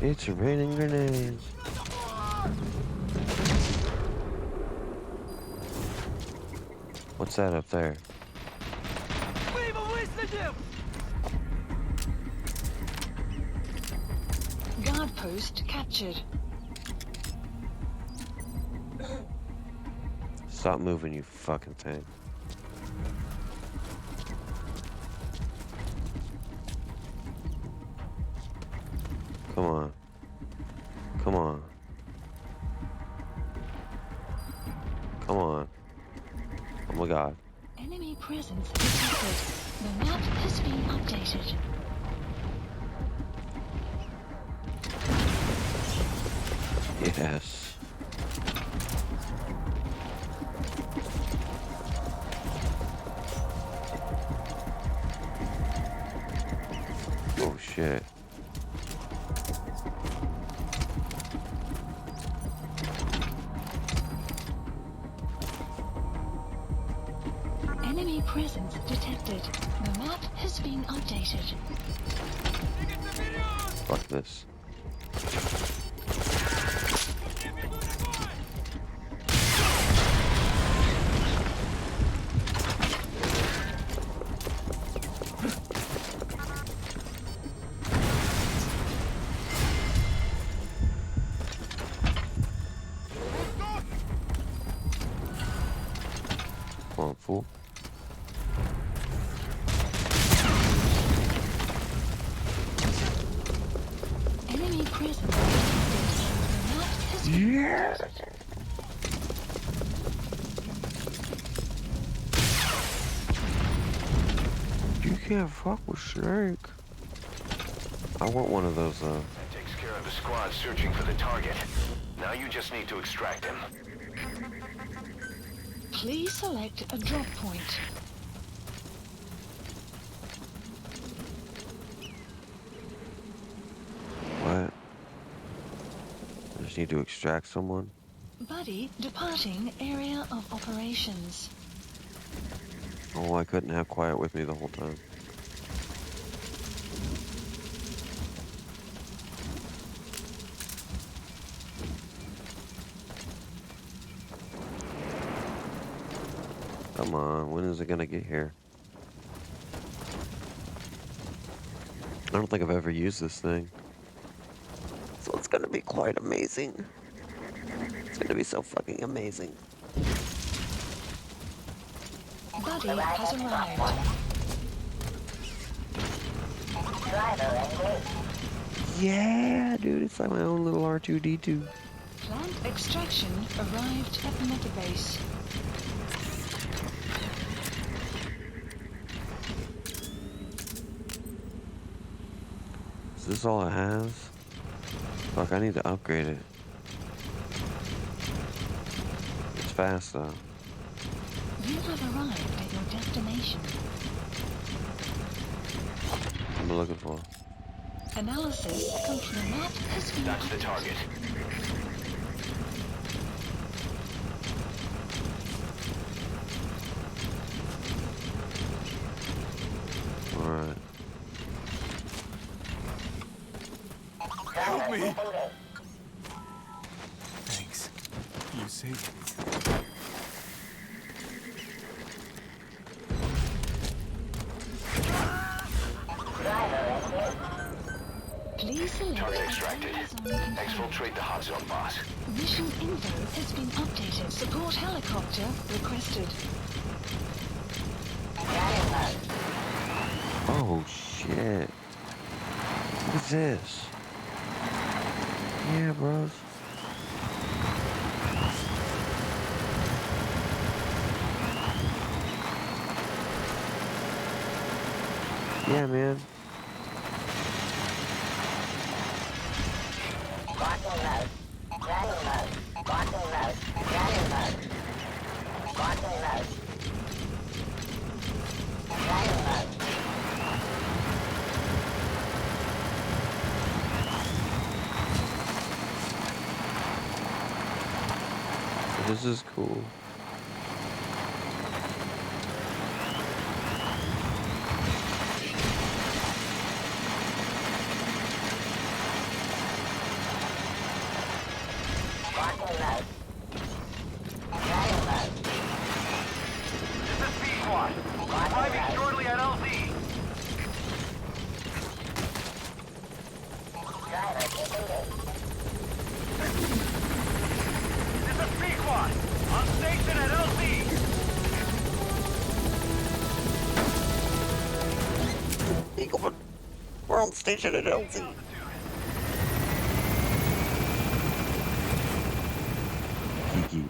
[SPEAKER 2] It's raining grenades. What's that up there?
[SPEAKER 1] Guard post captured.
[SPEAKER 2] Stop moving, you fucking thing. Come on. Come on. Come on. Oh my god.
[SPEAKER 1] Enemy presence detected. The map has been updated.
[SPEAKER 2] Yes. Oh shit.
[SPEAKER 1] Enemy presence detected. The map has been updated.
[SPEAKER 2] Fuck this. Come on, fool.
[SPEAKER 1] Enemy presence detected. The map has been
[SPEAKER 2] Yes! You can't fuck with Snake. I want one of those,
[SPEAKER 3] That takes care of the squad searching for the target. Now you just need to extract him.
[SPEAKER 1] Please select a drop point.
[SPEAKER 2] What? I just need to extract someone?
[SPEAKER 1] Buddy departing area of operations.
[SPEAKER 2] Oh, I couldn't have quiet with me the whole time. Come on, when is it gonna get here? I don't think I've ever used this thing. So it's gonna be quite amazing. It's gonna be so fucking amazing.
[SPEAKER 1] Buddy has arrived.
[SPEAKER 2] Yeah, dude, it's like my own little R2-D2.
[SPEAKER 1] Plant extraction arrived at Metabase.
[SPEAKER 2] Is this all it has? Fuck, I need to upgrade it. It's fast though.
[SPEAKER 1] You have arrived at your destination.
[SPEAKER 2] What am I looking for?
[SPEAKER 1] Analysis complete. Map has been
[SPEAKER 3] That's the target.
[SPEAKER 2] Alright.
[SPEAKER 8] Help me! Thanks. You saved me.
[SPEAKER 1] Please select
[SPEAKER 3] Target extracted.
[SPEAKER 1] Zone
[SPEAKER 3] Exfiltrate the hot zone, boss.
[SPEAKER 1] Mission info has been updated. Support helicopter requested.
[SPEAKER 2] Oh shit. What is this? Yeah, bros. Yeah, man. This is cool. We're on station at LZ. Kiki.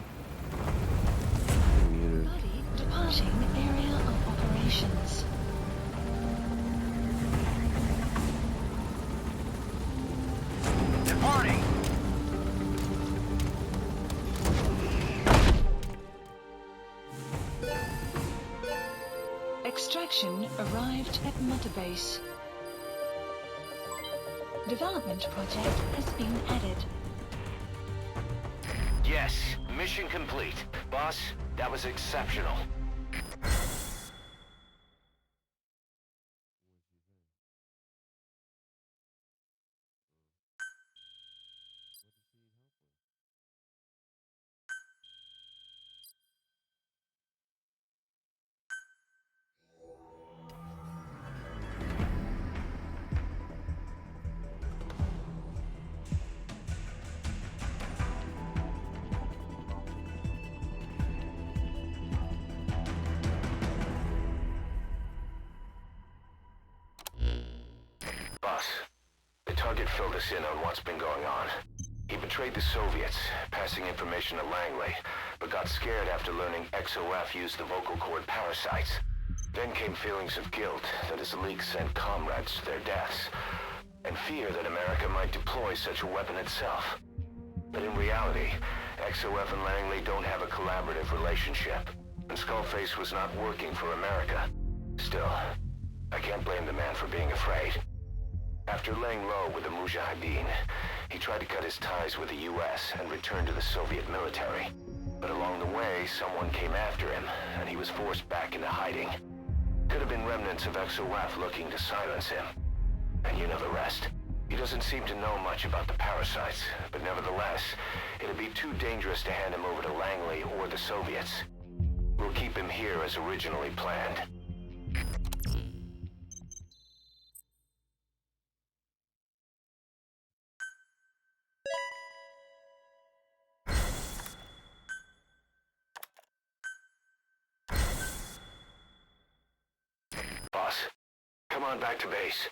[SPEAKER 1] Buddy departing area of operations.
[SPEAKER 3] Departing!
[SPEAKER 1] Extraction arrived at Metabase. Development project has been added.
[SPEAKER 3] Yes, mission complete. Boss, that was exceptional. Boss, the target filled us in on what's been going on. He betrayed the Soviets, passing information to Langley, but got scared after learning XOF used the vocal cord parasites. Then came feelings of guilt that his leaks sent comrades to their deaths, and fear that America might deploy such a weapon itself. But in reality, XOF and Langley don't have a collaborative relationship, and Skullface was not working for America. Still, I can't blame the man for being afraid. After laying low with the Mujahideen, he tried to cut his ties with the US and return to the Soviet military. But along the way, someone came after him, and he was forced back into hiding. Could have been remnants of XOF looking to silence him. And you know the rest. He doesn't seem to know much about the parasites, but nevertheless, it'd be too dangerous to hand him over to Langley or the Soviets. We'll keep him here as originally planned. Boss, come on back to base.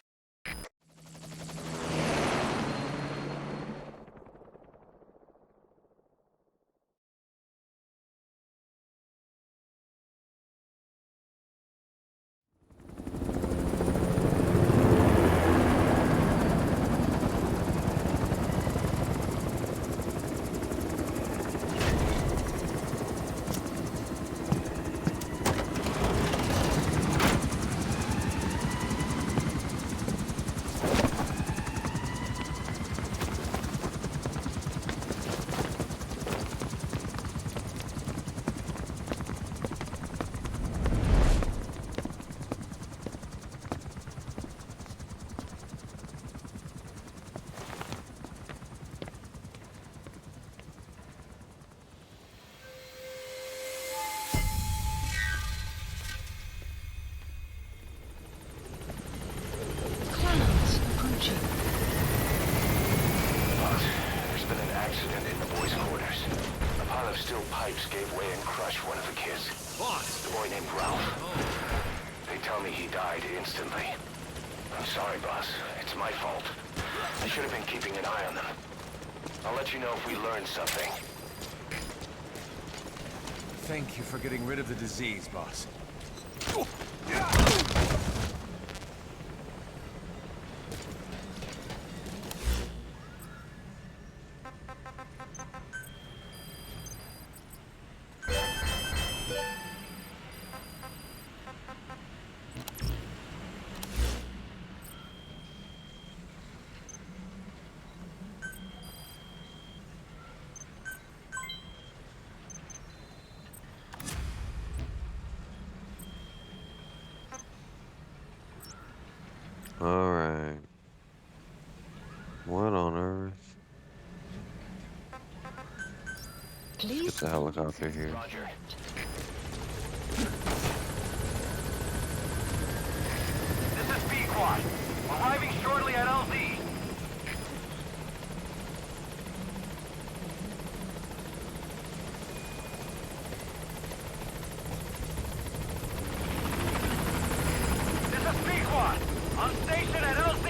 [SPEAKER 1] Clouds approaching.
[SPEAKER 3] Boss, there's been an accident in the boys' quarters. A pile of steel pipes gave way and crushed one of the kids.
[SPEAKER 5] Boss!
[SPEAKER 3] The boy named Ralph. They tell me he died instantly. I'm sorry, boss. It's my fault. I should have been keeping an eye on them. I'll let you know if we learn something.
[SPEAKER 4] Thank you for getting rid of the disease, boss.
[SPEAKER 2] Alright. What on earth?
[SPEAKER 1] Please
[SPEAKER 2] Get the helicopter here.
[SPEAKER 3] Roger.
[SPEAKER 12] This is B-Quad. Arriving shortly at LZ. This is B-Quad. On station at LZ.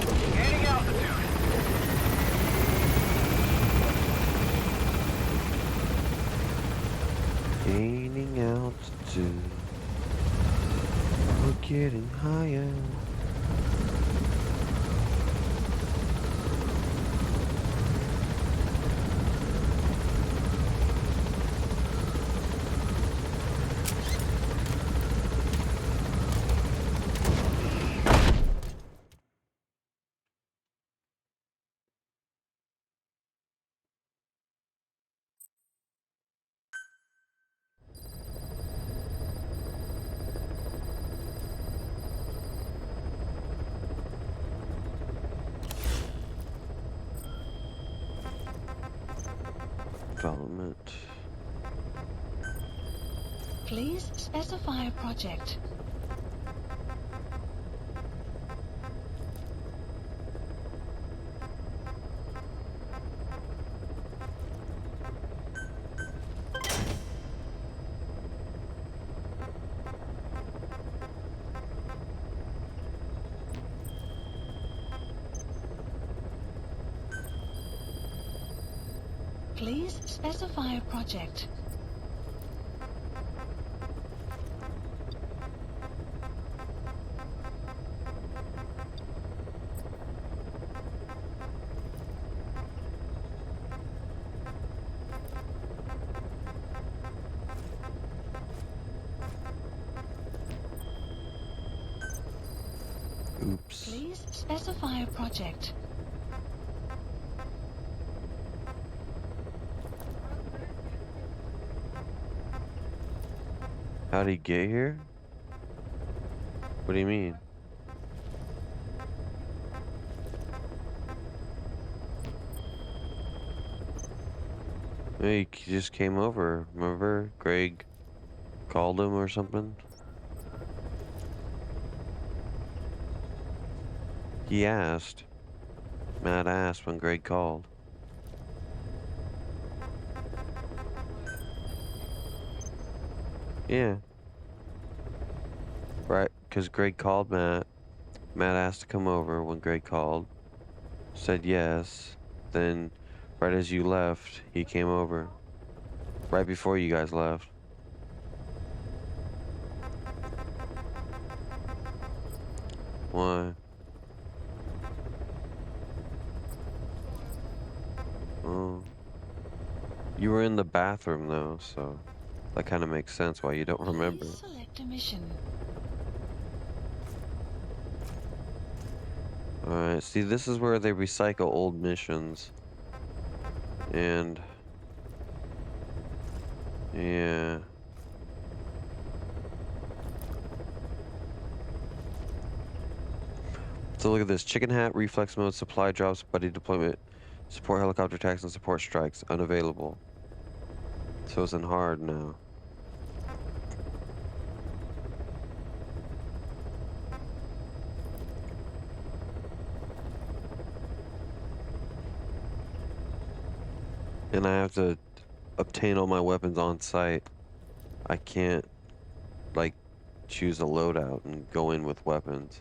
[SPEAKER 12] Gaining altitude.
[SPEAKER 2] Gaining altitude. We're getting higher. Development.
[SPEAKER 1] Please specify a project. Please specify a project.
[SPEAKER 2] Oops.
[SPEAKER 1] Please specify a project.
[SPEAKER 2] How'd he get here? What do you mean? He just came over. Remember? Greg called him or something? He asked. Matt asked when Greg called. Yeah. Right, because Greg called Matt. Matt asked to come over when Greg called. Said yes. Then, right as you left, he came over. Right before you guys left. Why? Oh. You were in the bathroom though, so that kind of makes sense why you don't remember.
[SPEAKER 1] Please select a mission.
[SPEAKER 2] Alright, see, this is where they recycle old missions. And... yeah. So look at this. Chicken hat, reflex mode, supply drops, buddy deployment, support helicopter attacks, and support strikes. Unavailable. So it's in hard now. And I have to obtain all my weapons on site. I can't, like, choose a loadout and go in with weapons.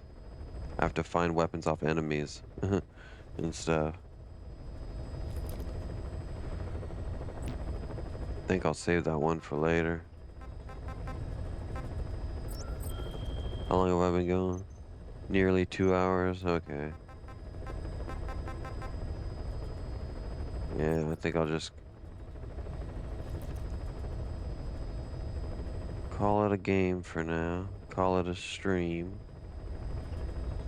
[SPEAKER 2] I have to find weapons off enemies and stuff. I think I'll save that one for later. How long have I been going? Nearly 2 hours? Okay. Yeah, I think I'll just call it a game for now. Call it a stream.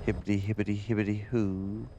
[SPEAKER 2] Hibbity hibbity hibbity hoo.